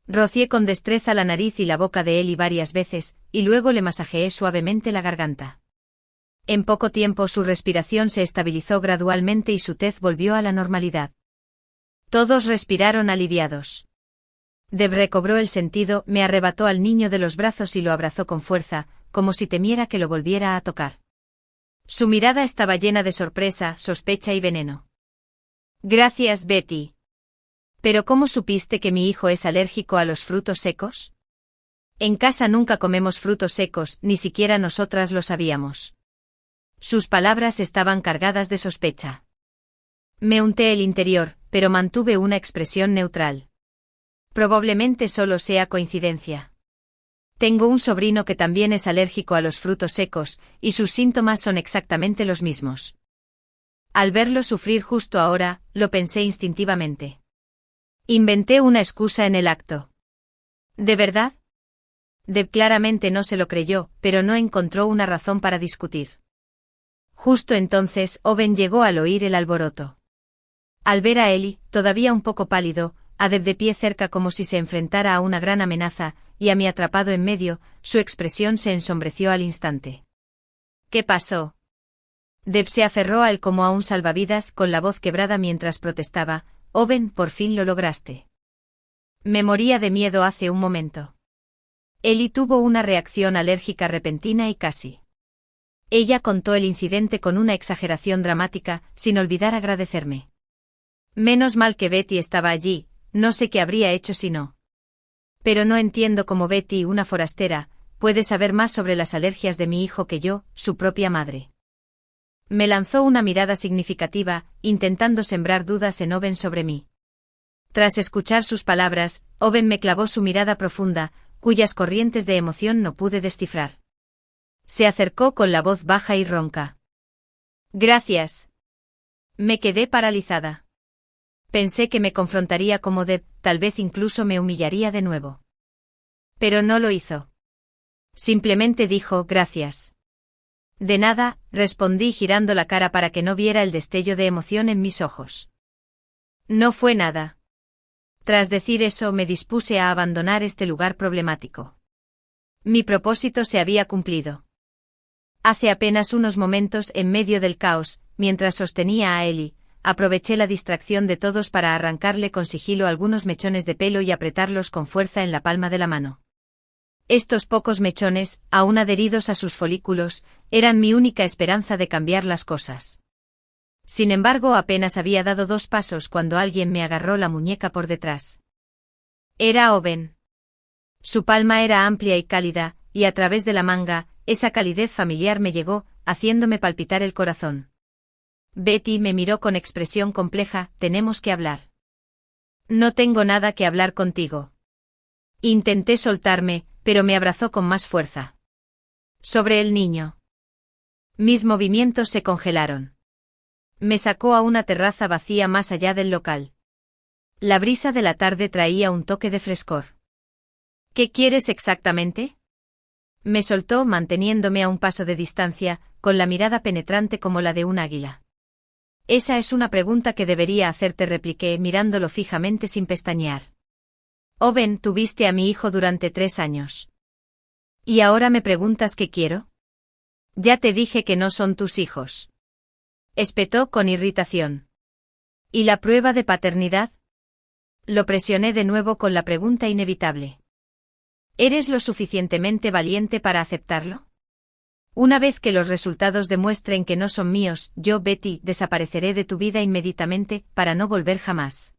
[SPEAKER 1] Rocié con destreza la nariz y la boca de Ellie varias veces, y luego le masajeé suavemente la garganta. En poco tiempo su respiración se estabilizó gradualmente y su tez volvió a la normalidad. Todos respiraron aliviados. Deb recobró el sentido, me arrebató al niño de los brazos y lo abrazó con fuerza, como si temiera que lo volviera a tocar. Su mirada estaba llena de sorpresa, sospecha y veneno. Gracias, Betty. ¿Pero cómo supiste que mi hijo es alérgico a los frutos secos? En casa nunca comemos frutos secos, ni siquiera nosotras lo sabíamos. Sus palabras estaban cargadas de sospecha. Me unté el interior, pero mantuve una expresión neutral. Probablemente solo sea coincidencia. Tengo un sobrino que también es alérgico a los frutos secos, y sus síntomas son exactamente los mismos. Al verlo sufrir justo ahora, lo pensé instintivamente. Inventé una excusa en el acto. ¿De verdad? Deb claramente no se lo creyó, pero no encontró una razón para discutir. Justo entonces, Owen llegó al oír el alboroto. Al ver a Ellie, todavía un poco pálido, a Deb de pie cerca como si se enfrentara a una gran amenaza, y a mí atrapado en medio, su expresión se ensombreció al instante. ¿Qué pasó? Deb se aferró a él como a un salvavidas con la voz quebrada mientras protestaba. Owen, por fin lo lograste. Me moría de miedo hace un momento. Ellie tuvo una reacción alérgica repentina y casi. Ella contó el incidente con una exageración dramática, sin olvidar agradecerme. Menos mal que Betty estaba allí, no sé qué habría hecho si no. Pero no entiendo cómo Betty, una forastera, puede saber más sobre las alergias de mi hijo que yo, su propia madre. Me lanzó una mirada significativa, intentando sembrar dudas en Owen sobre mí. Tras escuchar sus palabras, Owen me clavó su mirada profunda, cuyas corrientes de emoción no pude descifrar. Se acercó con la voz baja y ronca. Gracias. Me quedé paralizada. Pensé que me confrontaría como Deb, tal vez incluso me humillaría de nuevo. Pero no lo hizo. Simplemente dijo gracias. De nada, respondí girando la cara para que no viera el destello de emoción en mis ojos. No fue nada. Tras decir eso me dispuse a abandonar este lugar problemático. Mi propósito se había cumplido. Hace apenas unos momentos, en medio del caos, mientras sostenía a Ellie, aproveché la distracción de todos para arrancarle con sigilo algunos mechones de pelo y apretarlos con fuerza en la palma de la mano. Estos pocos mechones, aún adheridos a sus folículos, eran mi única esperanza de cambiar las cosas. Sin embargo, apenas había dado 2 pasos cuando alguien me agarró la muñeca por detrás. Era Owen. Su palma era amplia y cálida, y a través de la manga, esa calidez familiar me llegó, haciéndome palpitar el corazón. Betty me miró con expresión compleja. Tenemos que hablar. No tengo nada que hablar contigo. Intenté soltarme, pero me abrazó con más fuerza. Sobre el niño. Mis movimientos se congelaron. Me sacó a una terraza vacía más allá del local. La brisa de la tarde traía un toque de frescor. ¿Qué quieres exactamente? Me soltó manteniéndome a un paso de distancia, con la mirada penetrante como la de un águila. Esa es una pregunta que debería hacerte, repliqué mirándolo fijamente sin pestañear. Owen, tuviste a mi hijo durante 3 años. ¿Y ahora me preguntas qué quiero? Ya te dije que no son tus hijos. Espetó con irritación. ¿Y la prueba de paternidad? Lo presioné de nuevo con la pregunta inevitable. ¿Eres lo suficientemente valiente para aceptarlo? Una vez que los resultados demuestren que no son míos, yo, Betty, desapareceré de tu vida inmediatamente, para no volver jamás.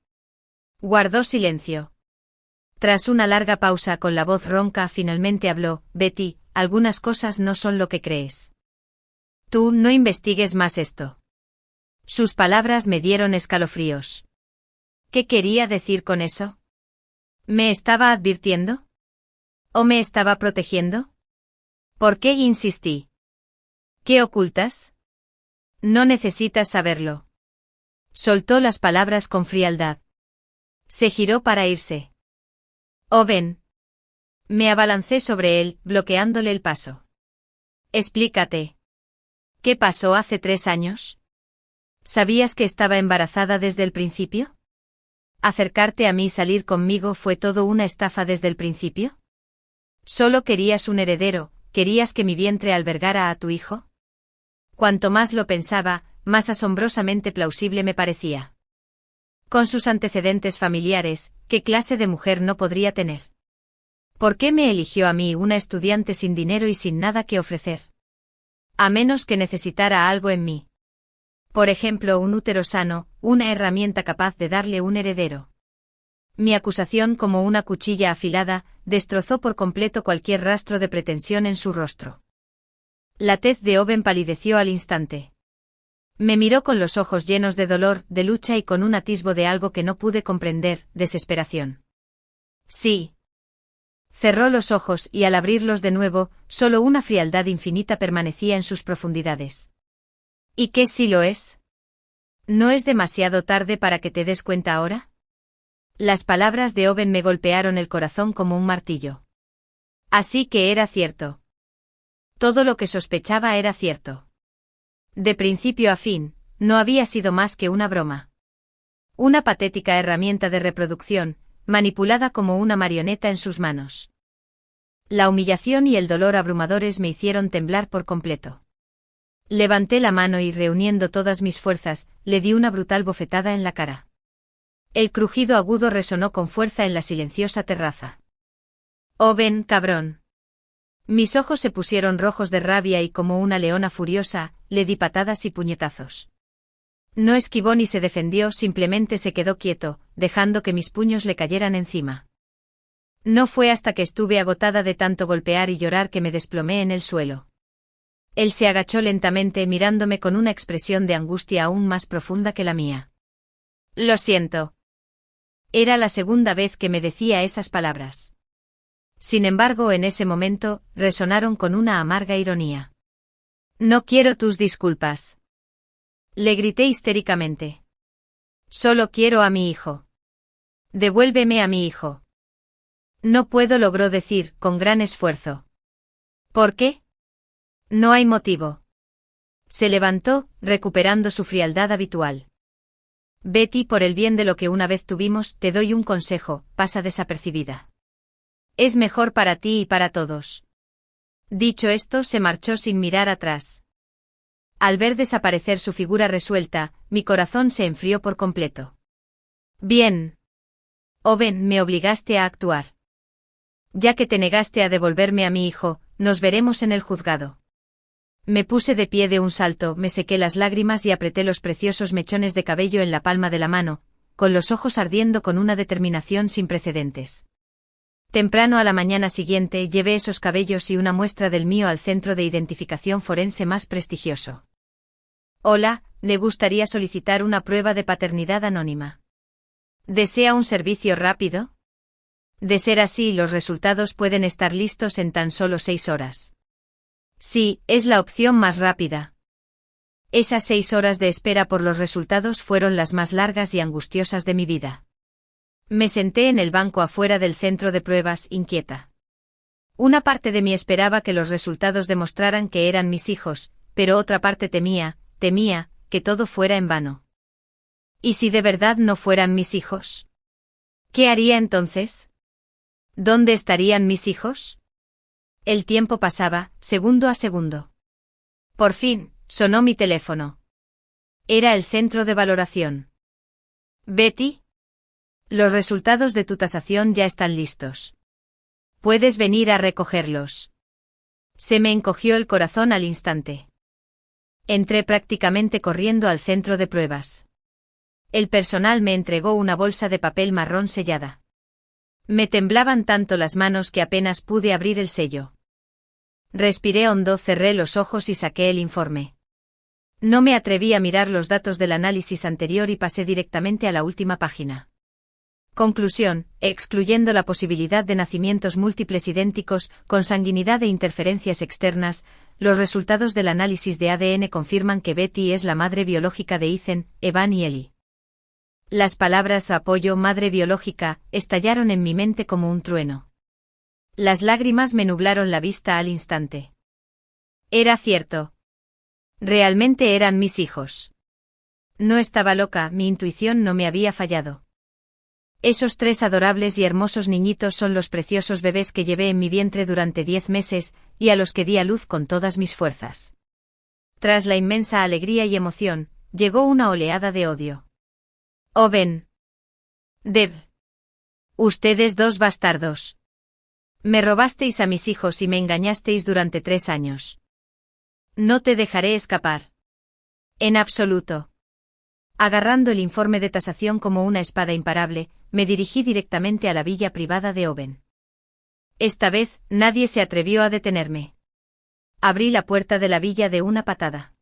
[SPEAKER 1] Guardó silencio. Tras una larga pausa con la voz ronca finalmente habló. Betty, algunas cosas no son lo que crees. Tú no investigues más esto. Sus palabras me dieron escalofríos. ¿Qué quería decir con eso? ¿Me estaba advirtiendo? ¿O me estaba protegiendo? ¿Por qué insistí? ¿Qué ocultas? No necesitas saberlo. Soltó las palabras con frialdad. Se giró para irse. Owen. Me abalancé sobre él, bloqueándole el paso. Explícate. ¿Qué pasó hace 3 años? ¿Sabías que estaba embarazada desde el principio? ¿Acercarte a mí y salir conmigo fue todo una estafa desde el principio? ¿Solo querías un heredero, querías que mi vientre albergara a tu hijo? Cuanto más lo pensaba, más asombrosamente plausible me parecía. Con sus antecedentes familiares, ¿qué clase de mujer no podría tener? ¿Por qué me eligió a mí, una estudiante sin dinero y sin nada que ofrecer? A menos que necesitara algo en mí. Por ejemplo, un útero sano, una herramienta capaz de darle un heredero. Mi acusación, como una cuchilla afilada, destrozó por completo cualquier rastro de pretensión en su rostro. La tez de Owen palideció al instante. Me miró con los ojos llenos de dolor, de lucha y con un atisbo de algo que no pude comprender, desesperación. Sí. Cerró los ojos y al abrirlos de nuevo, solo una frialdad infinita permanecía en sus profundidades. ¿Y qué si lo es? ¿No es demasiado tarde para que te des cuenta ahora? Las palabras de Owen me golpearon el corazón como un martillo. Así que era cierto. Todo lo que sospechaba era cierto. De principio a fin, no había sido más que una broma. Una patética herramienta de reproducción, manipulada como una marioneta en sus manos. La humillación y el dolor abrumadores me hicieron temblar por completo. Levanté la mano y, reuniendo todas mis fuerzas, le di una brutal bofetada en la cara. El crujido agudo resonó con fuerza en la silenciosa terraza. Owen, cabrón. Mis ojos se pusieron rojos de rabia y, como una leona furiosa, le di patadas y puñetazos. No esquivó ni se defendió, simplemente se quedó quieto, dejando que mis puños le cayeran encima. No fue hasta que estuve agotada de tanto golpear y llorar que me desplomé en el suelo. Él se agachó lentamente mirándome con una expresión de angustia aún más profunda que la mía. Lo siento. Era la segunda vez que me decía esas palabras. Sin embargo, en ese momento, resonaron con una amarga ironía. No quiero tus disculpas. Le grité histéricamente. Solo quiero a mi hijo. Devuélveme a mi hijo. No puedo, logró decir, con gran esfuerzo. ¿Por qué? No hay motivo. Se levantó, recuperando su frialdad habitual. Betty, por el bien de lo que una vez tuvimos, te doy un consejo, pasa desapercibida. Es mejor para ti y para todos. Dicho esto, se marchó sin mirar atrás. Al ver desaparecer su figura resuelta, mi corazón se enfrió por completo. Bien. Owen, me obligaste a actuar. Ya que te negaste a devolverme a mi hijo, nos veremos en el juzgado. Me puse de pie de un salto, me sequé las lágrimas y apreté los preciosos mechones de cabello en la palma de la mano, con los ojos ardiendo con una determinación sin precedentes. Temprano a la mañana siguiente llevé esos cabellos y una muestra del mío al centro de identificación forense más prestigioso. Hola, ¿le gustaría solicitar una prueba de paternidad anónima? ¿Desea un servicio rápido? De ser así, los resultados pueden estar listos en tan solo 6 horas. Sí, es la opción más rápida. Esas 6 horas de espera por los resultados fueron las más largas y angustiosas de mi vida. Me senté en el banco afuera del centro de pruebas, inquieta. Una parte de mí esperaba que los resultados demostraran que eran mis hijos, pero otra parte temía que todo fuera en vano. ¿Y si de verdad no fueran mis hijos? ¿Qué haría entonces? ¿Dónde estarían mis hijos? El tiempo pasaba, segundo a segundo. Por fin, sonó mi teléfono. Era el centro de valoración. Betty, los resultados de tu tasación ya están listos. Puedes venir a recogerlos. Se me encogió el corazón al instante. Entré prácticamente corriendo al centro de pruebas. El personal me entregó una bolsa de papel marrón sellada. Me temblaban tanto las manos que apenas pude abrir el sello. Respiré hondo, cerré los ojos y saqué el informe. No me atreví a mirar los datos del análisis anterior y pasé directamente a la última página. Conclusión: excluyendo la posibilidad de nacimientos múltiples idénticos, consanguinidad e interferencias externas, los resultados del análisis de ADN confirman que Betty es la madre biológica de Ethan, Evan y Ellie. Las palabras apoyo madre biológica estallaron en mi mente como un trueno. Las lágrimas me nublaron la vista al instante. Era cierto. Realmente eran mis hijos. No estaba loca, mi intuición no me había fallado. Esos 3 adorables y hermosos niñitos son los preciosos bebés que llevé en mi vientre durante 10 meses, y a los que di a luz con todas mis fuerzas. Tras la inmensa alegría y emoción, llegó una oleada de odio. Owen. Deb. Ustedes 2 bastardos. Me robasteis a mis hijos y me engañasteis durante 3 años. No te dejaré escapar. En absoluto. Agarrando el informe de tasación como una espada imparable, me dirigí directamente a la villa privada de Owen. Esta vez, nadie se atrevió a detenerme. Abrí la puerta de la villa de una patada.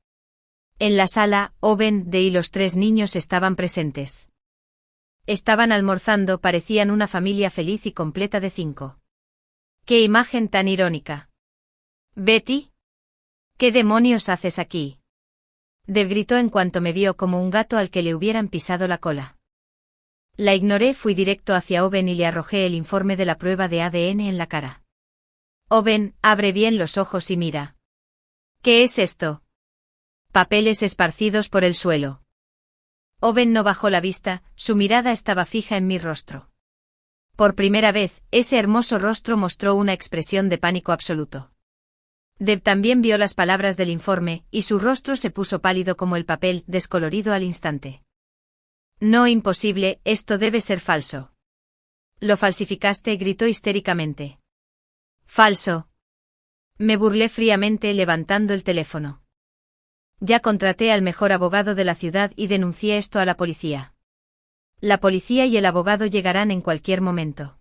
[SPEAKER 1] En la sala, Owen, Dee y los 3 niños estaban presentes. Estaban almorzando, parecían una familia feliz y completa de 5. ¡Qué imagen tan irónica! Betty, ¿qué demonios haces aquí? Deb gritó en cuanto me vio como un gato al que le hubieran pisado la cola. La ignoré, fui directo hacia Owen y le arrojé el informe de la prueba de ADN en la cara. Owen, abre bien los ojos y mira. ¿Qué es esto? Papeles esparcidos por el suelo. Owen no bajó la vista, su mirada estaba fija en mi rostro. Por primera vez, ese hermoso rostro mostró una expresión de pánico absoluto. Deb también vio las palabras del informe, y su rostro se puso pálido como el papel, descolorido al instante. No, imposible, esto debe ser falso. Lo falsificaste, gritó histéricamente. Falso. Me burlé fríamente levantando el teléfono. Ya contraté al mejor abogado de la ciudad y denuncié esto a la policía. La policía y el abogado llegarán en cualquier momento.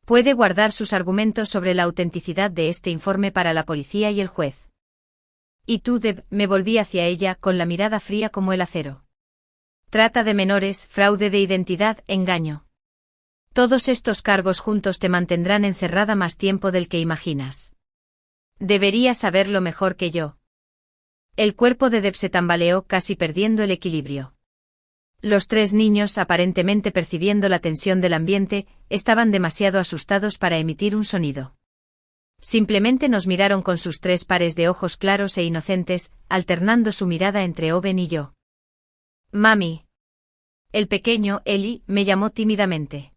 [SPEAKER 1] Puede guardar sus argumentos sobre la autenticidad de este informe para la policía y el juez. ¿Y tú, Deb? Me volví hacia ella con la mirada fría como el acero. Trata de menores, fraude de identidad, engaño. Todos estos cargos juntos te mantendrán encerrada más tiempo del que imaginas. Deberías saberlo mejor que yo. El cuerpo de Deb se tambaleó, casi perdiendo el equilibrio. Los 3 niños, aparentemente percibiendo la tensión del ambiente, estaban demasiado asustados para emitir un sonido. Simplemente nos miraron con sus 3 pares de ojos claros e inocentes, alternando su mirada entre Owen y yo. Mami. El pequeño, Ellie, me llamó tímidamente.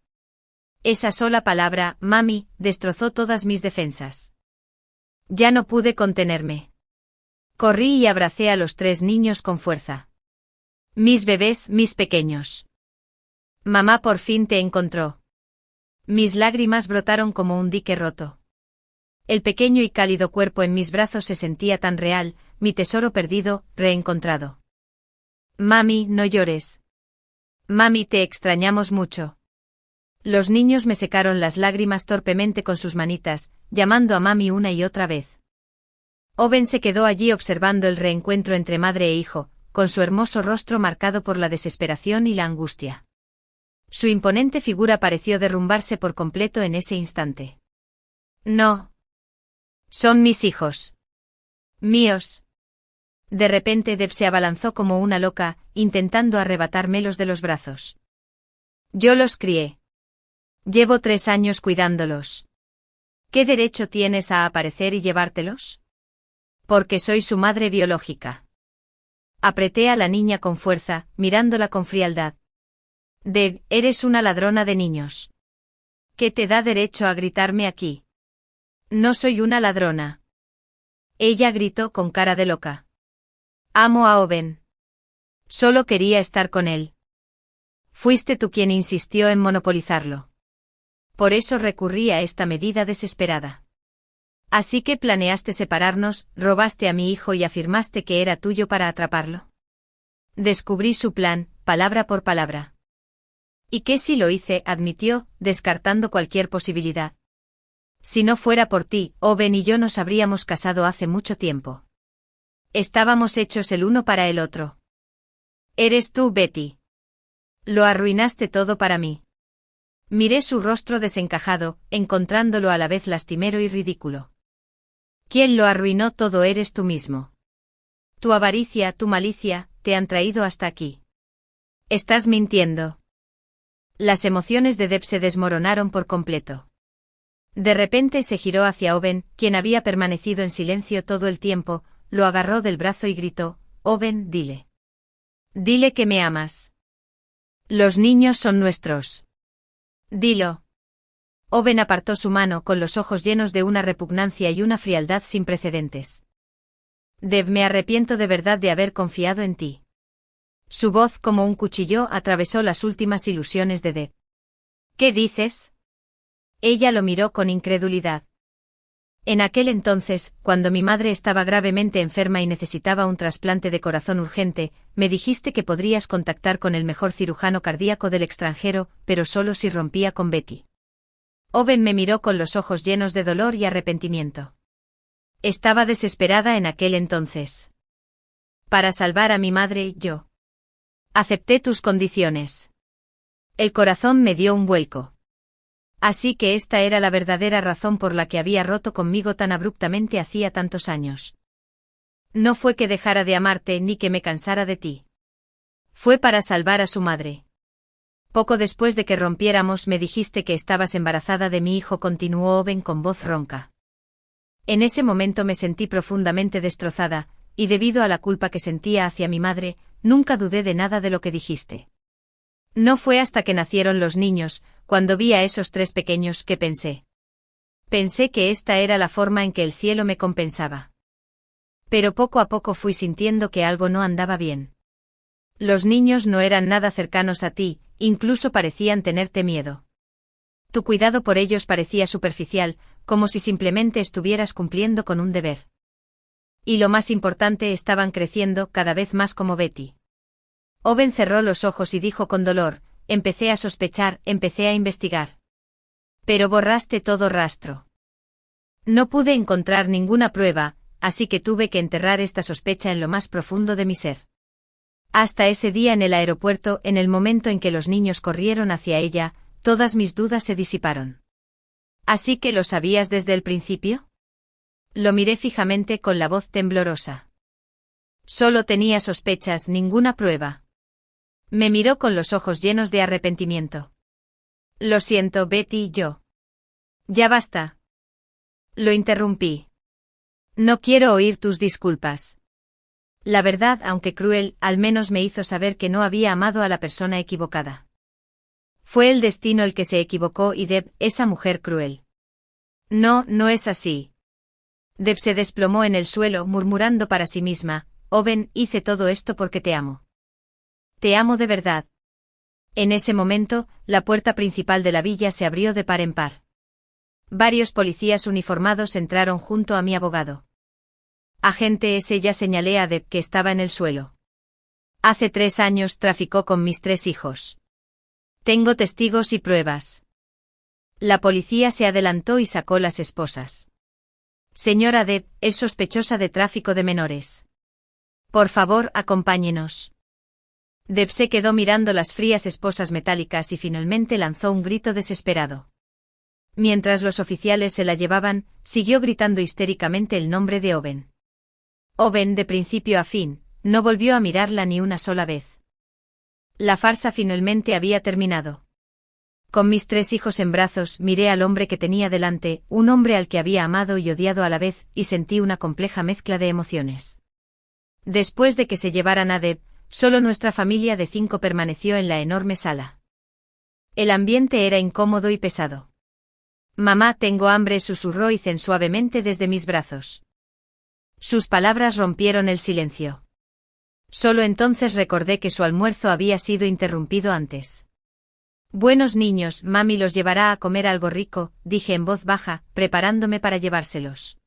[SPEAKER 1] Esa sola palabra, mami, destrozó todas mis defensas. Ya no pude contenerme. Corrí y abracé a los 3 niños con fuerza. Mis bebés, mis pequeños. Mamá por fin te encontró. Mis lágrimas brotaron como un dique roto. El pequeño y cálido cuerpo en mis brazos se sentía tan real, mi tesoro perdido, reencontrado. Mami, no llores. Mami, te extrañamos mucho. Los niños me secaron las lágrimas torpemente con sus manitas, llamando a mami una y otra vez. Owen se quedó allí observando el reencuentro entre madre e hijo, con su hermoso rostro marcado por la desesperación y la angustia. Su imponente figura pareció derrumbarse por completo en ese instante. No. Son mis hijos. Míos. De repente Deb se abalanzó como una loca, intentando arrebatármelos de los brazos. Yo los crié. Llevo 3 años cuidándolos. ¿Qué derecho tienes a aparecer y llevártelos? Porque soy su madre biológica. Apreté a la niña con fuerza, mirándola con frialdad. Deb, eres una ladrona de niños. ¿Qué te da derecho a gritarme aquí? No soy una ladrona. Ella gritó con cara de loca. Amo a Owen. Solo quería estar con él. Fuiste tú quien insistió en monopolizarlo. Por eso recurrí a esta medida desesperada. Así que planeaste separarnos, robaste a mi hijo y afirmaste que era tuyo para atraparlo. Descubrí su plan, palabra por palabra. ¿Y qué si lo hice?, admitió, descartando cualquier posibilidad. Si no fuera por ti, Owen y yo nos habríamos casado hace mucho tiempo. Estábamos hechos el uno para el otro. Eres tú, Betty. Lo arruinaste todo para mí. Miré su rostro desencajado, encontrándolo a la vez lastimero y ridículo. ¿Quién lo arruinó todo? Eres tú mismo. Tu avaricia, tu malicia, te han traído hasta aquí. Estás mintiendo. Las emociones de Deb se desmoronaron por completo. De repente se giró hacia Owen, quien había permanecido en silencio todo el tiempo, lo agarró del brazo y gritó: Owen, dile. Dile que me amas. Los niños son nuestros. Dilo. Owen apartó su mano con los ojos llenos de una repugnancia y una frialdad sin precedentes. Deb, me arrepiento de verdad de haber confiado en ti. Su voz como un cuchillo atravesó las últimas ilusiones de Deb. ¿Qué dices? Ella lo miró con incredulidad. En aquel entonces, cuando mi madre estaba gravemente enferma y necesitaba un trasplante de corazón urgente, me dijiste que podrías contactar con el mejor cirujano cardíaco del extranjero, pero solo si rompía con Betty. Owen me miró con los ojos llenos de dolor y arrepentimiento. Estaba desesperada en aquel entonces. Para salvar a mi madre, yo acepté tus condiciones. El corazón me dio un vuelco. Así que esta era la verdadera razón por la que había roto conmigo tan abruptamente hacía tantos años. No fue que dejara de amarte ni que me cansara de ti. Fue para salvar a su madre. Poco después de que rompiéramos me dijiste que estabas embarazada de mi hijo, continuó Owen con voz ronca. En ese momento me sentí profundamente destrozada, y debido a la culpa que sentía hacia mi madre, nunca dudé de nada de lo que dijiste. No fue hasta que nacieron los niños, cuando vi a esos 3 pequeños, que pensé. Pensé que esta era la forma en que el cielo me compensaba. Pero poco a poco fui sintiendo que algo no andaba bien. Los niños no eran nada cercanos a ti, incluso parecían tenerte miedo. Tu cuidado por ellos parecía superficial, como si simplemente estuvieras cumpliendo con un deber. Y lo más importante, estaban creciendo cada vez más como Betty. Owen cerró los ojos y dijo con dolor: empecé a sospechar, empecé a investigar. Pero borraste todo rastro. No pude encontrar ninguna prueba, así que tuve que enterrar esta sospecha en lo más profundo de mi ser. Hasta ese día en el aeropuerto, en el momento en que los niños corrieron hacia ella, todas mis dudas se disiparon. ¿Así que lo sabías desde el principio? Lo miré fijamente con la voz temblorosa. Solo tenía sospechas, ninguna prueba. Me miró con los ojos llenos de arrepentimiento. Lo siento, Betty, yo. Ya basta. Lo interrumpí. No quiero oír tus disculpas. La verdad, aunque cruel, al menos me hizo saber que no había amado a la persona equivocada. Fue el destino el que se equivocó y Deb, esa mujer cruel. No, no es así. Deb se desplomó en el suelo, murmurando para sí misma: Owen, hice todo esto porque te amo. Te amo de verdad. En ese momento, la puerta principal de la villa se abrió de par en par. Varios policías uniformados entraron junto a mi abogado. Agente S. Ya señalé a Deb que estaba en el suelo. Hace 3 años traficó con mis 3 hijos. Tengo testigos y pruebas. La policía se adelantó y sacó las esposas. Señora Deb, es sospechosa de tráfico de menores. Por favor, acompáñenos. Deb se quedó mirando las frías esposas metálicas y finalmente lanzó un grito desesperado. Mientras los oficiales se la llevaban, siguió gritando histéricamente el nombre de Owen. Owen, de principio a fin, no volvió a mirarla ni una sola vez. La farsa finalmente había terminado. Con mis 3 hijos en brazos, miré al hombre que tenía delante, un hombre al que había amado y odiado a la vez, y sentí una compleja mezcla de emociones. Después de que se llevaran a Deb, solo nuestra familia de 5 permaneció en la enorme sala. El ambiente era incómodo y pesado. Mamá, tengo hambre, susurró Ethan suavemente desde mis brazos. Sus palabras rompieron el silencio. Solo entonces recordé que su almuerzo había sido interrumpido antes. Buenos niños, mami los llevará a comer algo rico, dije en voz baja, preparándome para llevárselos.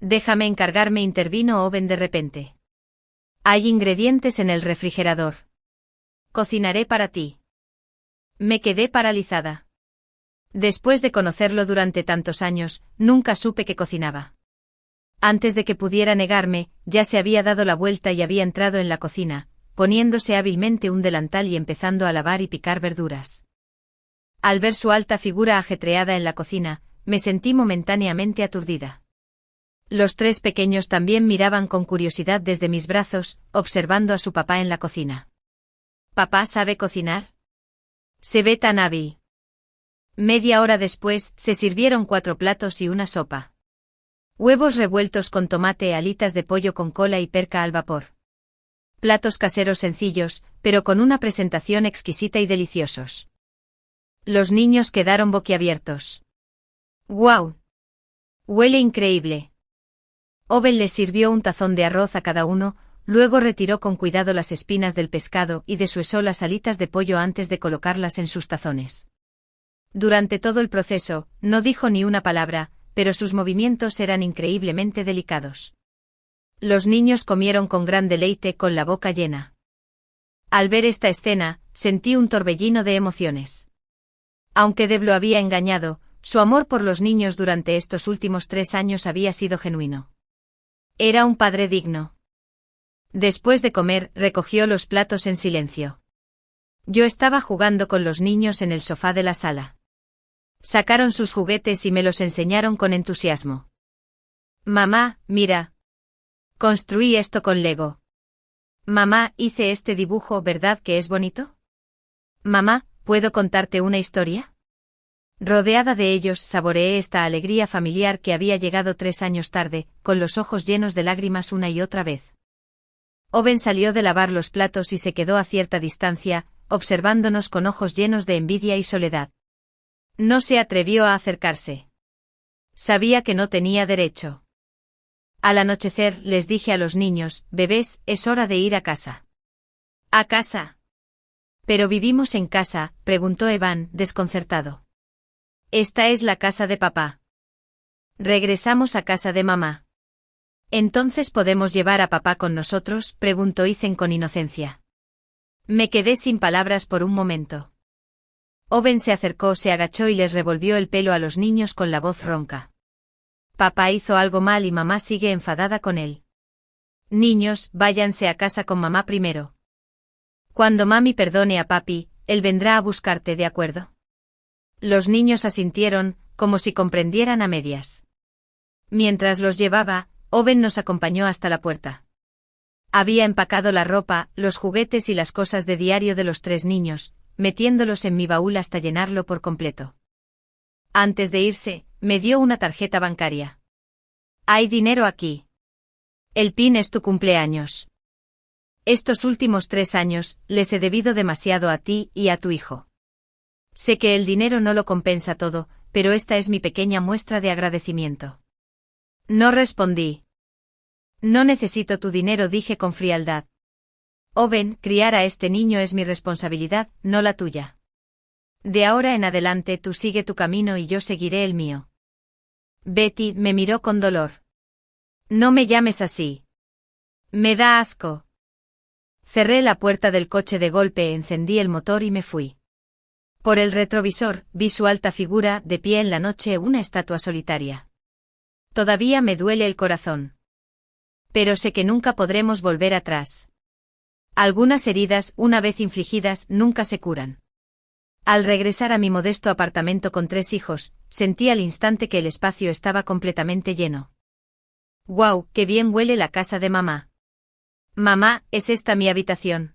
[SPEAKER 1] Déjame encargarme, intervino Owen de repente. Hay ingredientes en el refrigerador. Cocinaré para ti. Me quedé paralizada. Después de conocerlo durante tantos años, nunca supe que cocinaba. Antes de que pudiera negarme, ya se había dado la vuelta y había entrado en la cocina, poniéndose hábilmente un delantal y empezando a lavar y picar verduras. Al ver su alta figura ajetreada en la cocina, me sentí momentáneamente aturdida. Los 3 pequeños también miraban con curiosidad desde mis brazos, observando a su papá en la cocina. ¿Papá sabe cocinar? Se ve tan hábil. Media hora después, se sirvieron 4 platos y una sopa. Huevos revueltos con tomate, alitas de pollo con cola y perca al vapor. Platos caseros sencillos, pero con una presentación exquisita y deliciosos. Los niños quedaron boquiabiertos. ¡Guau! Huele increíble. Owen les sirvió un tazón de arroz a cada uno, luego retiró con cuidado las espinas del pescado y deshuesó las alitas de pollo antes de colocarlas en sus tazones. Durante todo el proceso, no dijo ni una palabra, pero sus movimientos eran increíblemente delicados. Los niños comieron con gran deleite, con la boca llena. Al ver esta escena, sentí un torbellino de emociones. Aunque Deb lo había engañado, su amor por los niños durante estos últimos 3 años había sido genuino. Era un padre digno. Después de comer, recogió los platos en silencio. Yo estaba jugando con los niños en el sofá de la sala. Sacaron sus juguetes y me los enseñaron con entusiasmo. Mamá, mira. Construí esto con Lego. Mamá, hice este dibujo, ¿verdad que es bonito? Mamá, ¿puedo contarte una historia? Rodeada de ellos, saboreé esta alegría familiar que había llegado 3 años tarde, con los ojos llenos de lágrimas una y otra vez. Owen salió de lavar los platos y se quedó a cierta distancia, observándonos con ojos llenos de envidia y soledad. No se atrevió a acercarse. Sabía que no tenía derecho. Al anochecer, les dije a los niños, bebés, es hora de ir a casa. ¿A casa? ¿Pero vivimos en casa?, preguntó Evan, desconcertado. Esta es la casa de papá. Regresamos a casa de mamá. ¿Entonces podemos llevar a papá con nosotros?, preguntó Ethan con inocencia. Me quedé sin palabras por un momento. Owen se acercó, se agachó y les revolvió el pelo a los niños con la voz ronca. Papá hizo algo mal y mamá sigue enfadada con él. Niños, váyanse a casa con mamá primero. Cuando mami perdone a papi, él vendrá a buscarte, ¿de acuerdo? Los niños asintieron, como si comprendieran a medias. Mientras los llevaba, Owen nos acompañó hasta la puerta. Había empacado la ropa, los juguetes y las cosas de diario de los 3 niños, metiéndolos en mi baúl hasta llenarlo por completo. Antes de irse, me dio una tarjeta bancaria. Hay dinero aquí. El PIN es tu cumpleaños. Estos últimos 3 años, les he debido demasiado a ti y a tu hijo. Sé que el dinero no lo compensa todo, pero esta es mi pequeña muestra de agradecimiento. No respondí. No necesito tu dinero, dije con frialdad. Owen, criar a este niño es mi responsabilidad, no la tuya. De ahora en adelante tú sigue tu camino y yo seguiré el mío. Betty me miró con dolor. No me llames así. Me da asco. Cerré la puerta del coche de golpe, encendí el motor y me fui. Por el retrovisor, vi su alta figura, de pie en la noche, una estatua solitaria. Todavía me duele el corazón. Pero sé que nunca podremos volver atrás. Algunas heridas, una vez infligidas, nunca se curan. Al regresar a mi modesto apartamento con 3 hijos, sentí al instante que el espacio estaba completamente lleno. ¡Guau, qué bien huele la casa de mamá! Mamá, ¿es esta mi habitación?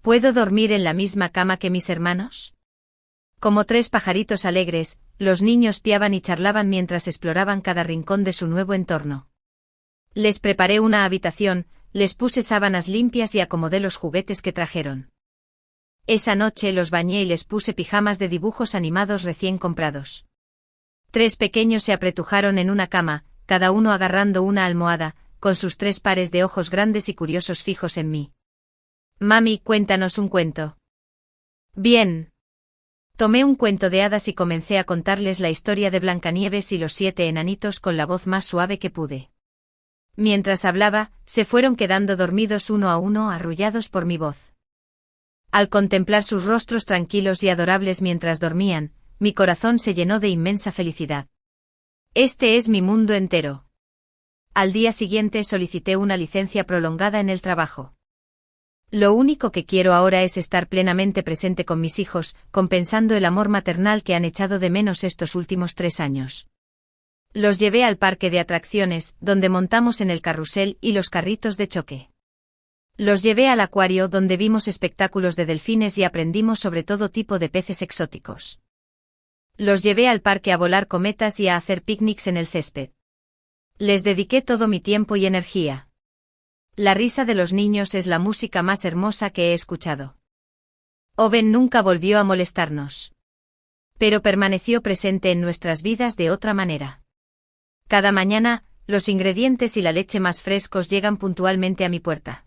[SPEAKER 1] ¿Puedo dormir en la misma cama que mis hermanos? Como 3 pajaritos alegres, los niños piaban y charlaban mientras exploraban cada rincón de su nuevo entorno. Les preparé una habitación, les puse sábanas limpias y acomodé los juguetes que trajeron. Esa noche los bañé y les puse pijamas de dibujos animados recién comprados. 3 pequeños se apretujaron en una cama, cada uno agarrando una almohada, con sus 3 pares de ojos grandes y curiosos fijos en mí. Mami, cuéntanos un cuento. Bien. Tomé un cuento de hadas y comencé a contarles la historia de Blancanieves y los 7 enanitos con la voz más suave que pude. Mientras hablaba, se fueron quedando dormidos uno a uno, arrullados por mi voz. Al contemplar sus rostros tranquilos y adorables mientras dormían, mi corazón se llenó de inmensa felicidad. Este es mi mundo entero. Al día siguiente solicité una licencia prolongada en el trabajo. Lo único que quiero ahora es estar plenamente presente con mis hijos, compensando el amor maternal que han echado de menos estos últimos 3 años. Los llevé al parque de atracciones, donde montamos en el carrusel y los carritos de choque. Los llevé al acuario, donde vimos espectáculos de delfines y aprendimos sobre todo tipo de peces exóticos. Los llevé al parque a volar cometas y a hacer picnics en el césped. Les dediqué todo mi tiempo y energía. La risa de los niños es la música más hermosa que he escuchado. Owen nunca volvió a molestarnos. Pero permaneció presente en nuestras vidas de otra manera. Cada mañana, los ingredientes y la leche más frescos llegan puntualmente a mi puerta.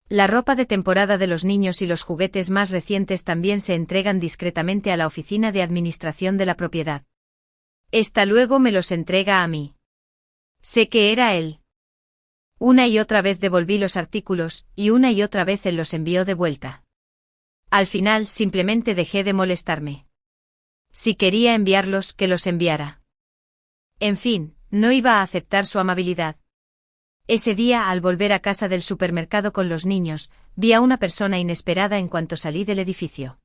[SPEAKER 1] La ropa de temporada de los niños y los juguetes más recientes también se entregan discretamente a la oficina de administración de la propiedad. Esta luego me los entrega a mí. Sé que era él. Una y otra vez devolví los artículos, y una y otra vez él los envió de vuelta. Al final simplemente dejé de molestarme. Si quería enviarlos, que los enviara. En fin, no iba a aceptar su amabilidad. Ese día, al volver a casa del supermercado con los niños, vi a una persona inesperada en cuanto salí del edificio.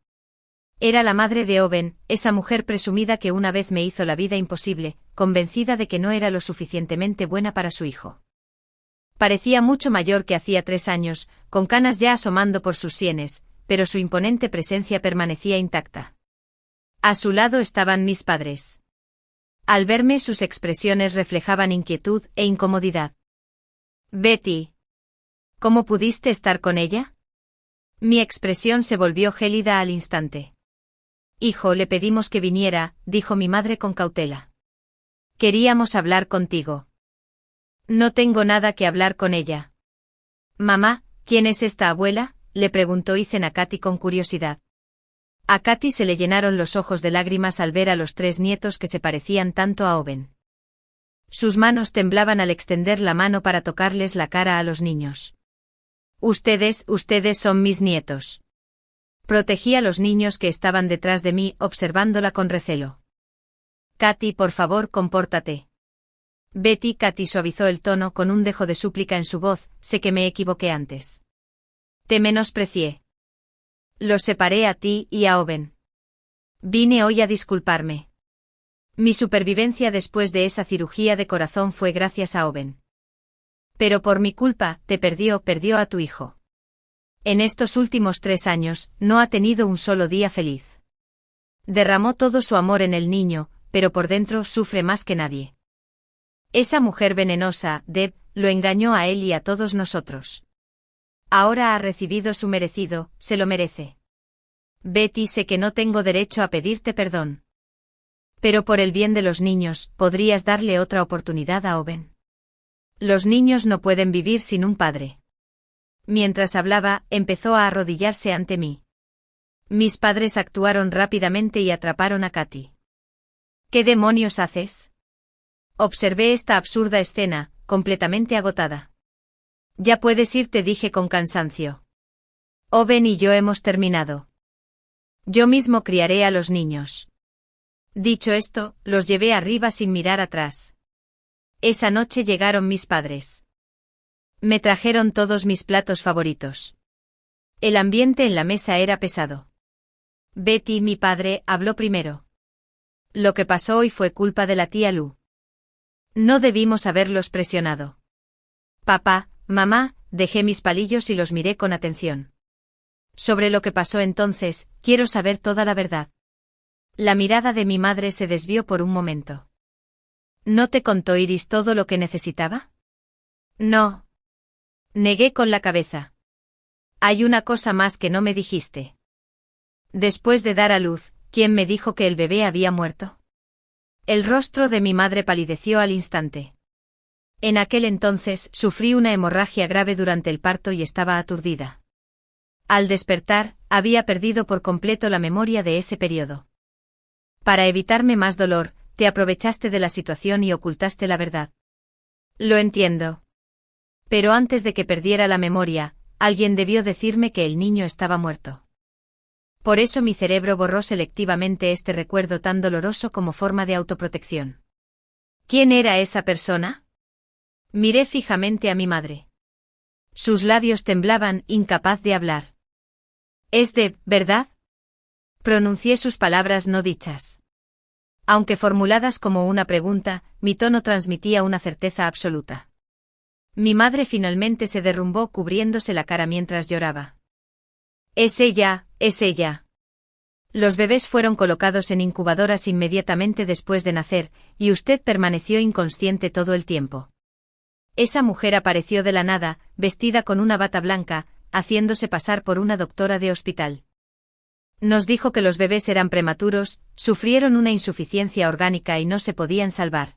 [SPEAKER 1] Era la madre de Owen, esa mujer presumida que una vez me hizo la vida imposible, convencida de que no era lo suficientemente buena para su hijo. Parecía mucho mayor que hacía 3 años, con canas ya asomando por sus sienes, pero su imponente presencia permanecía intacta. A su lado estaban mis padres. Al verme, sus expresiones reflejaban inquietud e incomodidad. Betty. ¿Cómo pudiste estar con ella? Mi expresión se volvió gélida al instante. Hijo, le pedimos que viniera, dijo mi madre con cautela. Queríamos hablar contigo. No tengo nada que hablar con ella. Mamá, ¿quién es esta abuela?, le preguntó Ethan a Katy con curiosidad. A Katy se le llenaron los ojos de lágrimas al ver a los 3 nietos que se parecían tanto a Owen. Sus manos temblaban al extender la mano para tocarles la cara a los niños. Ustedes son mis nietos. Protegí a los niños que estaban detrás de mí, observándola con recelo. Katy, por favor, compórtate. Betty. Katy suavizó el tono con un dejo de súplica en su voz, sé que me equivoqué antes. Te menosprecié. Los separé a ti y a Owen. Vine hoy a disculparme. Mi supervivencia después de esa cirugía de corazón fue gracias a Owen. Pero por mi culpa, perdió a tu hijo. En estos últimos 3 años, no ha tenido un solo día feliz. Derramó todo su amor en el niño, pero por dentro sufre más que nadie. Esa mujer venenosa, Deb, lo engañó a él y a todos nosotros. Ahora ha recibido su merecido, se lo merece. Betty, sé que no tengo derecho a pedirte perdón. Pero por el bien de los niños, ¿podrías darle otra oportunidad a Owen? Los niños no pueden vivir sin un padre. Mientras hablaba, empezó a arrodillarse ante mí. Mis padres actuaron rápidamente y atraparon a Katy. ¿Qué demonios haces? Observé esta absurda escena, completamente agotada. Ya puedes irte, dije con cansancio. Owen y yo hemos terminado. Yo mismo criaré a los niños. Dicho esto, los llevé arriba sin mirar atrás. Esa noche llegaron mis padres. Me trajeron todos mis platos favoritos. El ambiente en la mesa era pesado. Betty, mi padre, habló primero. Lo que pasó hoy fue culpa de la tía Lou. No debimos haberlos presionado. Papá, mamá, dejé mis palillos y los miré con atención. Sobre lo que pasó entonces, quiero saber toda la verdad. La mirada de mi madre se desvió por un momento. ¿No te contó Iris todo lo que necesitaba? No. Negué con la cabeza. Hay una cosa más que no me dijiste. Después de dar a luz, ¿quién me dijo que el bebé había muerto? El rostro de mi madre palideció al instante. En aquel entonces sufrí una hemorragia grave durante el parto y estaba aturdida. Al despertar, había perdido por completo la memoria de ese periodo. Para evitarme más dolor, te aprovechaste de la situación y ocultaste la verdad. Lo entiendo. Pero antes de que perdiera la memoria, alguien debió decirme que el niño estaba muerto. Por eso mi cerebro borró selectivamente este recuerdo tan doloroso como forma de autoprotección. ¿Quién era esa persona? Miré fijamente a mi madre. Sus labios temblaban, incapaz de hablar. ¿Es de verdad? Pronuncié sus palabras no dichas. Aunque formuladas como una pregunta, mi tono transmitía una certeza absoluta. Mi madre finalmente se derrumbó cubriéndose la cara mientras lloraba. Es ella, es ella. Los bebés fueron colocados en incubadoras inmediatamente después de nacer, y usted permaneció inconsciente todo el tiempo. Esa mujer apareció de la nada, vestida con una bata blanca, haciéndose pasar por una doctora de hospital. Nos dijo que los bebés eran prematuros, sufrieron una insuficiencia orgánica y no se podían salvar.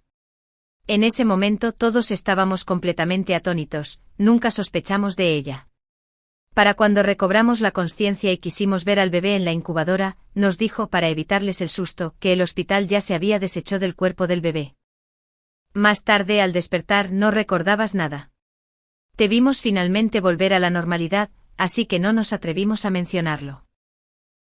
[SPEAKER 1] En ese momento todos estábamos completamente atónitos, nunca sospechamos de ella. Para cuando recobramos la consciencia y quisimos ver al bebé en la incubadora, nos dijo, para evitarles el susto, que el hospital ya se había deshecho del cuerpo del bebé. Más tarde, al despertar, no recordabas nada. Te vimos finalmente volver a la normalidad, así que no nos atrevimos a mencionarlo.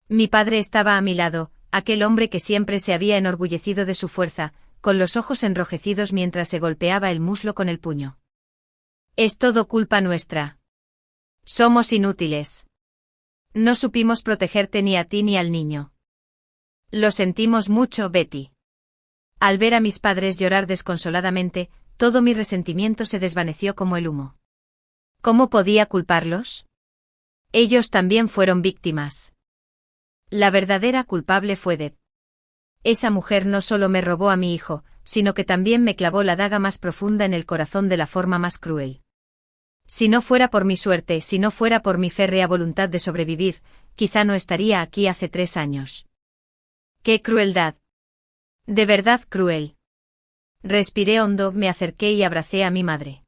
[SPEAKER 1] Mi padre estaba a mi lado, aquel hombre que siempre se había enorgullecido de su fuerza, con los ojos enrojecidos mientras se golpeaba el muslo con el puño. Es todo culpa nuestra. Somos inútiles. No supimos protegerte ni a ti ni al niño. Lo sentimos mucho, Betty. Al ver a mis padres llorar desconsoladamente, todo mi resentimiento se desvaneció como el humo. ¿Cómo podía culparlos? Ellos también fueron víctimas. La verdadera culpable fue Deb. Esa mujer no solo me robó a mi hijo, sino que también me clavó la daga más profunda en el corazón de la forma más cruel. Si no fuera por mi suerte, si no fuera por mi férrea voluntad de sobrevivir, quizá no estaría aquí hace 3 años. ¡Qué crueldad! De verdad cruel. Respiré hondo, me acerqué y abracé a mi madre.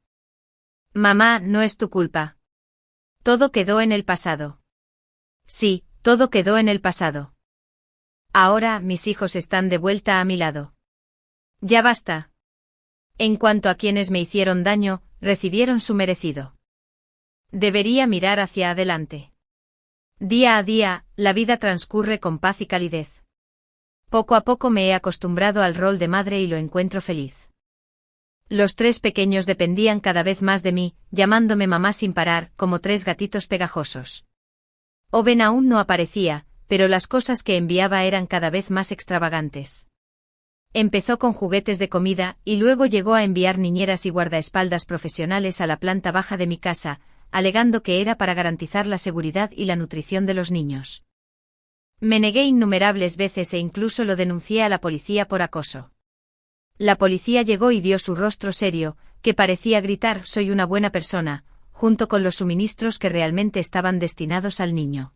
[SPEAKER 1] Mamá, no es tu culpa. Todo quedó en el pasado. Sí, todo quedó en el pasado. Ahora mis hijos están de vuelta a mi lado. Ya basta. En cuanto a quienes me hicieron daño, recibieron su merecido. Debería mirar hacia adelante. Día a día, la vida transcurre con paz y calidez. Poco a poco me he acostumbrado al rol de madre y lo encuentro feliz. Los 3 pequeños dependían cada vez más de mí, llamándome mamá sin parar, como 3 gatitos pegajosos. Owen aún no aparecía, pero las cosas que enviaba eran cada vez más extravagantes. Empezó con juguetes de comida, y luego llegó a enviar niñeras y guardaespaldas profesionales a la planta baja de mi casa, alegando que era para garantizar la seguridad y la nutrición de los niños. Me negué innumerables veces e incluso lo denuncié a la policía por acoso. La policía llegó y vio su rostro serio, que parecía gritar «soy una buena persona», junto con los suministros que realmente estaban destinados al niño.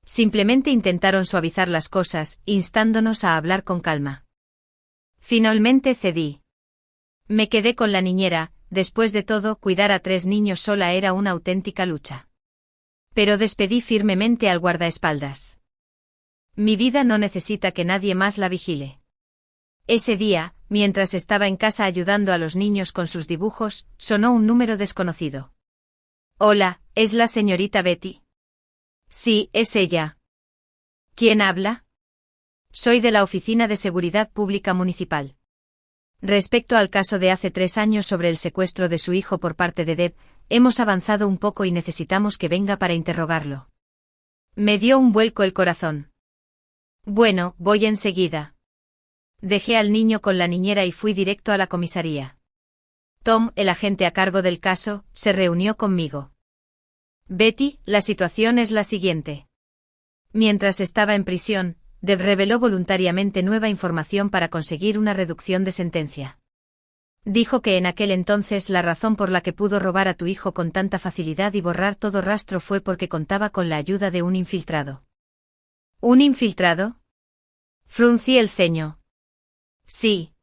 [SPEAKER 1] Simplemente intentaron suavizar las cosas, instándonos a hablar con calma. Finalmente cedí. Me quedé con la niñera, después de todo, cuidar a 3 niños sola era una auténtica lucha. Pero despedí firmemente al guardaespaldas. Mi vida no necesita que nadie más la vigile. Ese día, mientras estaba en casa ayudando a los niños con sus dibujos, sonó un número desconocido. Hola, ¿es la señorita Betty? Sí, es ella. ¿Quién habla? Soy de la Oficina de Seguridad Pública Municipal. Respecto al caso de hace 3 años sobre el secuestro de su hijo por parte de Deb, hemos avanzado un poco y necesitamos que venga para interrogarlo. Me dio un vuelco el corazón. Bueno, voy enseguida. Dejé al niño con la niñera y fui directo a la comisaría. Tom, el agente a cargo del caso, se reunió conmigo. Betty, la situación es la siguiente. Mientras estaba en prisión, Deb reveló voluntariamente nueva información para conseguir una reducción de sentencia. Dijo que en aquel entonces la razón por la que pudo robar a tu hijo con tanta facilidad y borrar todo rastro fue porque contaba con la ayuda de un infiltrado. ¿Un infiltrado? Fruncí el ceño. Sí.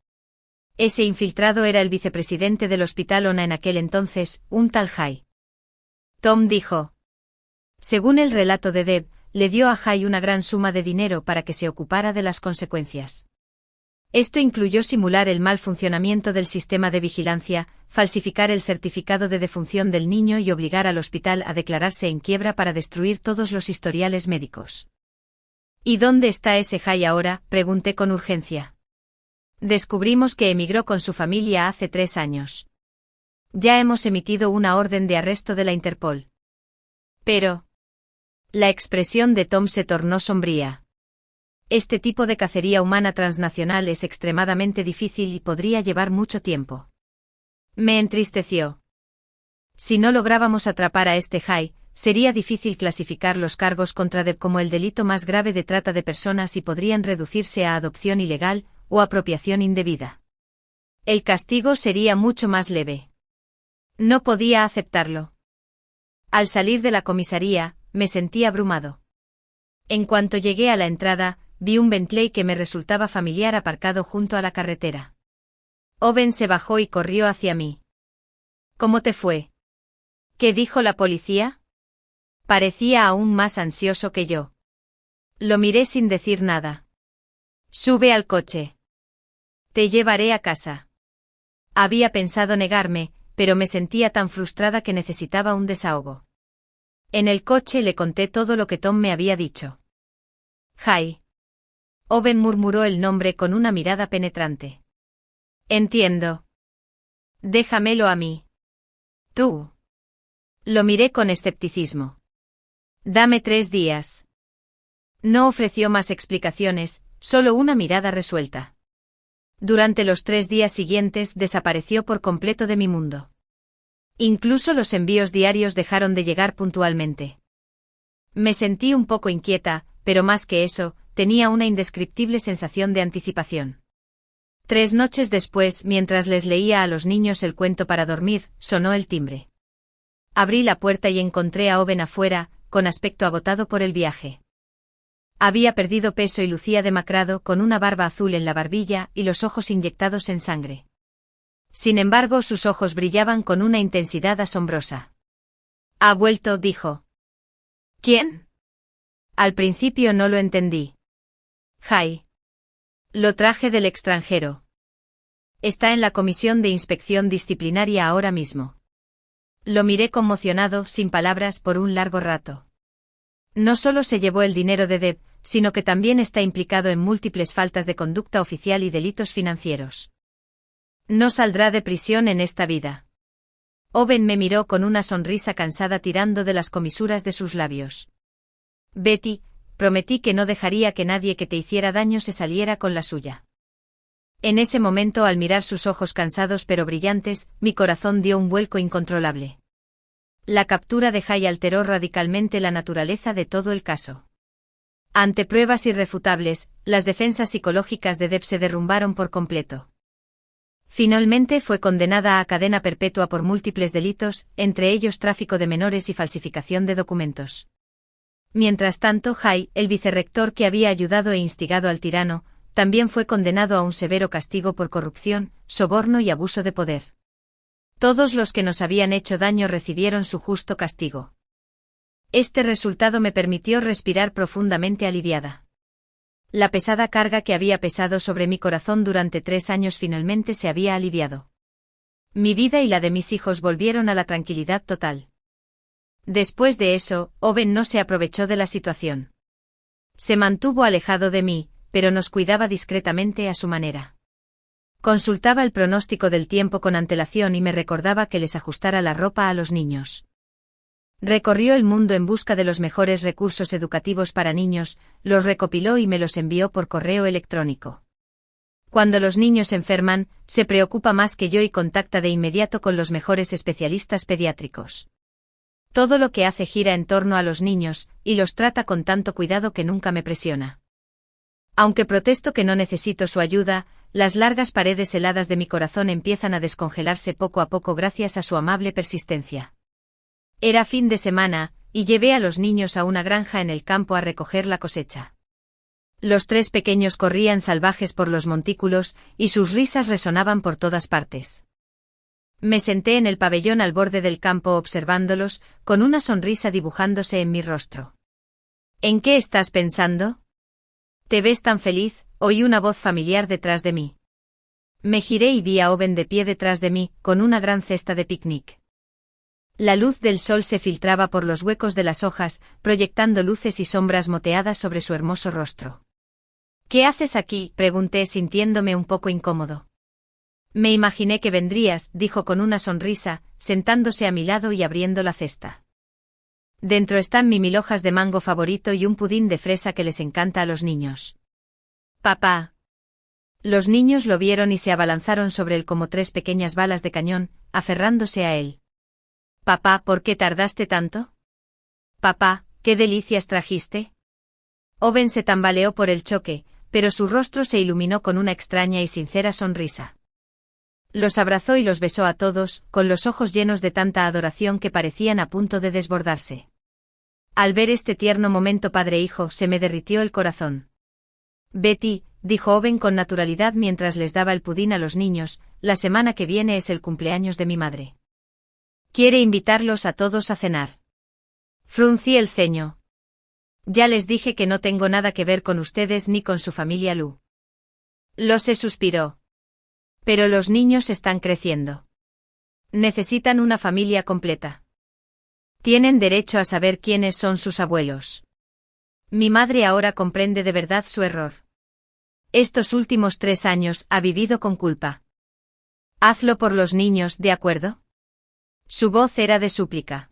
[SPEAKER 1] Ese infiltrado era el vicepresidente del Hospital ONA en aquel entonces, un tal Jay. Tom dijo. Según el relato de Deb, le dio a Jay una gran suma de dinero para que se ocupara de las consecuencias. Esto incluyó simular el mal funcionamiento del sistema de vigilancia, falsificar el certificado de defunción del niño y obligar al hospital a declararse en quiebra para destruir todos los historiales médicos. ¿Y dónde está ese Jay ahora?, pregunté con urgencia. Descubrimos que emigró con su familia hace 3 años. Ya hemos emitido una orden de arresto de la Interpol. Pero... La expresión de Tom se tornó sombría. Este tipo de cacería humana transnacional es extremadamente difícil y podría llevar mucho tiempo. Me entristeció. Si no lográbamos atrapar a este Jay, sería difícil clasificar los cargos contra Deb como el delito más grave de trata de personas y podrían reducirse a adopción ilegal o apropiación indebida. El castigo sería mucho más leve. No podía aceptarlo. Al salir de la comisaría, me sentí abrumado. En cuanto llegué a la entrada, vi un Bentley que me resultaba familiar aparcado junto a la carretera. Owen se bajó y corrió hacia mí. ¿Cómo te fue? ¿Qué dijo la policía? Parecía aún más ansioso que yo. Lo miré sin decir nada. Sube al coche. Te llevaré a casa. Había pensado negarme, pero me sentía tan frustrada que necesitaba un desahogo. En el coche le conté todo lo que Tom me había dicho. Jay. Owen murmuró el nombre con una mirada penetrante. Entiendo. Déjamelo a mí. Tú. Lo miré con escepticismo. Dame 3 días. No ofreció más explicaciones, solo una mirada resuelta. Durante los 3 días siguientes desapareció por completo de mi mundo. Incluso los envíos diarios dejaron de llegar puntualmente. Me sentí un poco inquieta, pero más que eso, tenía una indescriptible sensación de anticipación. 3 noches después, mientras les leía a los niños el cuento para dormir, sonó el timbre. Abrí la puerta y encontré a Owen afuera, con aspecto agotado por el viaje. Había perdido peso y lucía demacrado, con una barba azul en la barbilla y los ojos inyectados en sangre. Sin embargo, sus ojos brillaban con una intensidad asombrosa. «Ha vuelto», dijo. «¿Quién?» Al principio no lo entendí. «Jay. Lo traje del extranjero. Está en la comisión de inspección disciplinaria ahora mismo». Lo miré conmocionado, sin palabras, por un largo rato. No solo se llevó el dinero de Deb, sino que también está implicado en múltiples faltas de conducta oficial y delitos financieros. No saldrá de prisión en esta vida. Owen me miró con una sonrisa cansada tirando de las comisuras de sus labios. Betty, prometí que no dejaría que nadie que te hiciera daño se saliera con la suya. En ese momento, al mirar sus ojos cansados pero brillantes, mi corazón dio un vuelco incontrolable. La captura de Jay alteró radicalmente la naturaleza de todo el caso. Ante pruebas irrefutables, las defensas psicológicas de Deb se derrumbaron por completo. Finalmente fue condenada a cadena perpetua por múltiples delitos, entre ellos tráfico de menores y falsificación de documentos. Mientras tanto, Jay, el vicerrector que había ayudado e instigado al tirano, también fue condenado a un severo castigo por corrupción, soborno y abuso de poder. Todos los que nos habían hecho daño recibieron su justo castigo. Este resultado me permitió respirar profundamente aliviada. La pesada carga que había pesado sobre mi corazón durante 3 años finalmente se había aliviado. Mi vida y la de mis hijos volvieron a la tranquilidad total. Después de eso, Owen no se aprovechó de la situación. Se mantuvo alejado de mí, pero nos cuidaba discretamente a su manera. Consultaba el pronóstico del tiempo con antelación y me recordaba que les ajustara la ropa a los niños. Recorrió el mundo en busca de los mejores recursos educativos para niños, los recopiló y me los envió por correo electrónico. Cuando los niños enferman, se preocupa más que yo y contacta de inmediato con los mejores especialistas pediátricos. Todo lo que hace gira en torno a los niños, y los trata con tanto cuidado que nunca me presiona. Aunque protesto que no necesito su ayuda, las largas paredes heladas de mi corazón empiezan a descongelarse poco a poco gracias a su amable persistencia. Era fin de semana, y llevé a los niños a una granja en el campo a recoger la cosecha. Los 3 pequeños corrían salvajes por los montículos, y sus risas resonaban por todas partes. Me senté en el pabellón al borde del campo observándolos, con una sonrisa dibujándose en mi rostro. ¿En qué estás pensando? ¿Te ves tan feliz? Oí una voz familiar detrás de mí. Me giré y vi a Owen de pie detrás de mí, con una gran cesta de picnic. La luz del sol se filtraba por los huecos de las hojas, proyectando luces y sombras moteadas sobre su hermoso rostro. ¿Qué haces aquí?, pregunté sintiéndome un poco incómodo. Me imaginé que vendrías, dijo con una sonrisa, sentándose a mi lado y abriendo la cesta. Dentro están mi 1000 hojas de mango favorito y un pudín de fresa que les encanta a los niños. Papá. Los niños lo vieron y se abalanzaron sobre él como 3 pequeñas balas de cañón, aferrándose a él. Papá, ¿por qué tardaste tanto? Papá, ¿qué delicias trajiste? Owen se tambaleó por el choque, pero su rostro se iluminó con una extraña y sincera sonrisa. Los abrazó y los besó a todos, con los ojos llenos de tanta adoración que parecían a punto de desbordarse. Al ver este tierno momento padre-hijo se me derritió el corazón. Betty, dijo Owen con naturalidad mientras les daba el pudín a los niños, la semana que viene es el cumpleaños de mi madre. ¿Quiere invitarlos a todos a cenar? Fruncí el ceño. Ya les dije que no tengo nada que ver con ustedes ni con su familia Lou. Lo sé, suspiró. Pero los niños están creciendo. Necesitan una familia completa. Tienen derecho a saber quiénes son sus abuelos. Mi madre ahora comprende de verdad su error. Estos últimos 3 años ha vivido con culpa. Hazlo por los niños, ¿de acuerdo? Su voz era de súplica.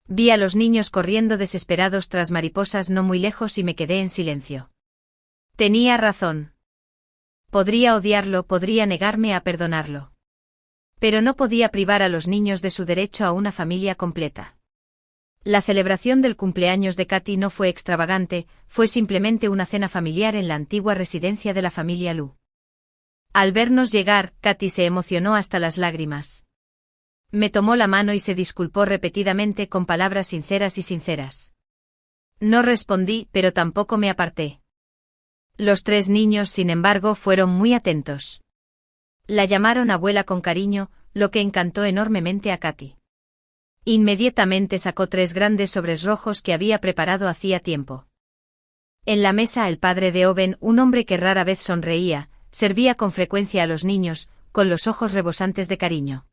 [SPEAKER 1] Vi a los niños corriendo desesperados tras mariposas no muy lejos y me quedé en silencio. Tenía razón. Podría odiarlo, podría negarme a perdonarlo. Pero no podía privar a los niños de su derecho a una familia completa. La celebración del cumpleaños de Katy no fue extravagante, fue simplemente una cena familiar en la antigua residencia de la familia Lou. Al vernos llegar, Katy se emocionó hasta las lágrimas. Me tomó la mano y se disculpó repetidamente con palabras sinceras. No respondí, pero tampoco me aparté. Los 3 niños, sin embargo, fueron muy atentos. La llamaron abuela con cariño, lo que encantó enormemente a Katy. Inmediatamente sacó 3 grandes sobres rojos que había preparado hacía tiempo. En la mesa el padre de Owen, un hombre que rara vez sonreía, servía con frecuencia a los niños, con los ojos rebosantes de cariño.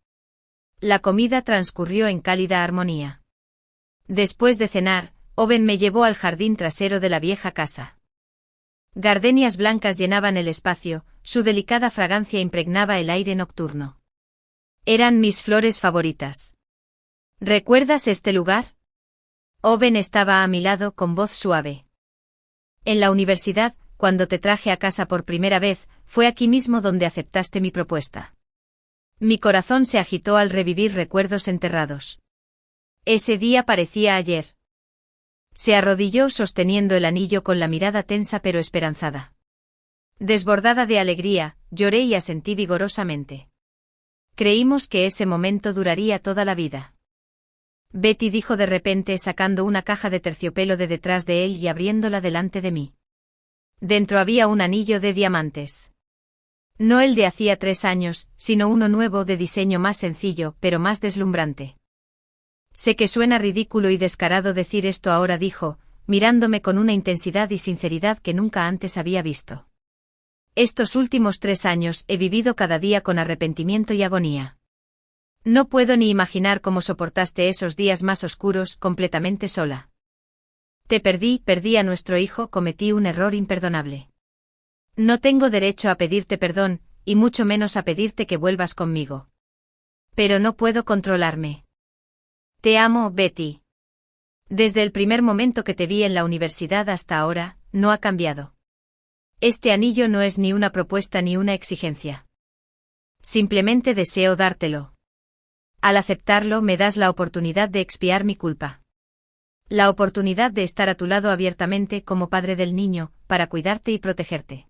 [SPEAKER 1] La comida transcurrió en cálida armonía. Después de cenar, Owen me llevó al jardín trasero de la vieja casa. Gardenias blancas llenaban el espacio, su delicada fragancia impregnaba el aire nocturno. Eran mis flores favoritas. ¿Recuerdas este lugar? Owen estaba a mi lado con voz suave. En la universidad, cuando te traje a casa por primera vez, fue aquí mismo donde aceptaste mi propuesta. Mi corazón se agitó al revivir recuerdos enterrados. Ese día parecía ayer. Se arrodilló sosteniendo el anillo con la mirada tensa pero esperanzada. Desbordada de alegría, lloré y asentí vigorosamente. Creímos que ese momento duraría toda la vida. Betty dijo de repente sacando una caja de terciopelo de detrás de él y abriéndola delante de mí. Dentro había un anillo de diamantes. No el de hacía 3 años, sino uno nuevo de diseño más sencillo, pero más deslumbrante. Sé que suena ridículo y descarado decir esto ahora, dijo, mirándome con una intensidad y sinceridad que nunca antes había visto. Estos últimos 3 años he vivido cada día con arrepentimiento y agonía. No puedo ni imaginar cómo soportaste esos días más oscuros completamente sola. Te perdí a nuestro hijo, cometí un error imperdonable. No tengo derecho a pedirte perdón, y mucho menos a pedirte que vuelvas conmigo. Pero no puedo controlarme. Te amo, Betty. Desde el primer momento que te vi en la universidad hasta ahora, no ha cambiado. Este anillo no es ni una propuesta ni una exigencia. Simplemente deseo dártelo. Al aceptarlo me das la oportunidad de expiar mi culpa. La oportunidad de estar a tu lado abiertamente como padre del niño, para cuidarte y protegerte.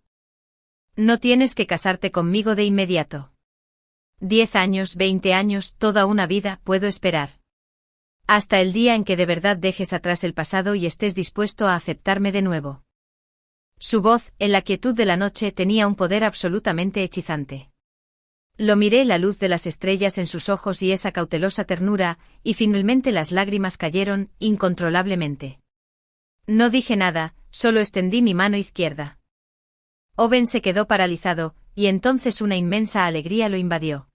[SPEAKER 1] No tienes que casarte conmigo de inmediato. 10 años, 20 años, toda una vida, puedo esperar. Hasta el día en que de verdad dejes atrás el pasado y estés dispuesto a aceptarme de nuevo. Su voz, en la quietud de la noche, tenía un poder absolutamente hechizante. Lo miré, la luz de las estrellas en sus ojos y esa cautelosa ternura, y finalmente las lágrimas cayeron, incontrolablemente. No dije nada, solo extendí mi mano izquierda. Owen se quedó paralizado, y entonces una inmensa alegría lo invadió.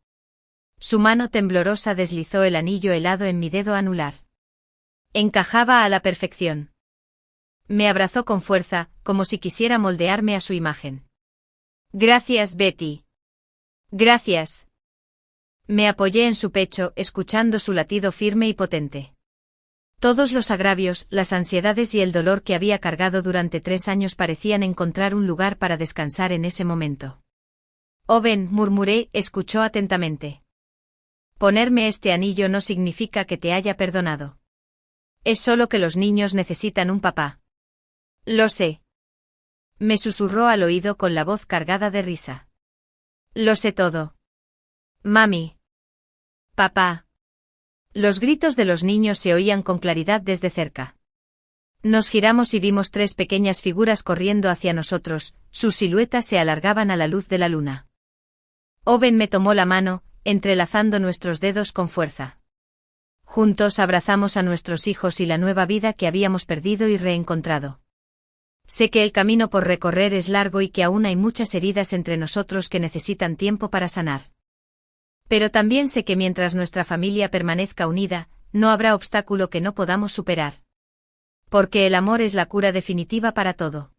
[SPEAKER 1] Su mano temblorosa deslizó el anillo helado en mi dedo anular. Encajaba a la perfección. Me abrazó con fuerza, como si quisiera moldearme a su imagen. Gracias, Betty. Gracias. Me apoyé en su pecho, escuchando su latido firme y potente. Todos los agravios, las ansiedades y el dolor que había cargado durante 3 años parecían encontrar un lugar para descansar en ese momento. Owen, murmuré, escuchó atentamente. Ponerme este anillo no significa que te haya perdonado. Es solo que los niños necesitan un papá. Lo sé. Me susurró al oído con la voz cargada de risa. Lo sé todo. Mami. Papá. Los gritos de los niños se oían con claridad desde cerca. Nos giramos y vimos 3 pequeñas figuras corriendo hacia nosotros, sus siluetas se alargaban a la luz de la luna. Owen me tomó la mano, entrelazando nuestros dedos con fuerza. Juntos abrazamos a nuestros hijos y la nueva vida que habíamos perdido y reencontrado. Sé que el camino por recorrer es largo y que aún hay muchas heridas entre nosotros que necesitan tiempo para sanar. Pero también sé que mientras nuestra familia permanezca unida, no habrá obstáculo que no podamos superar. Porque el amor es la cura definitiva para todo.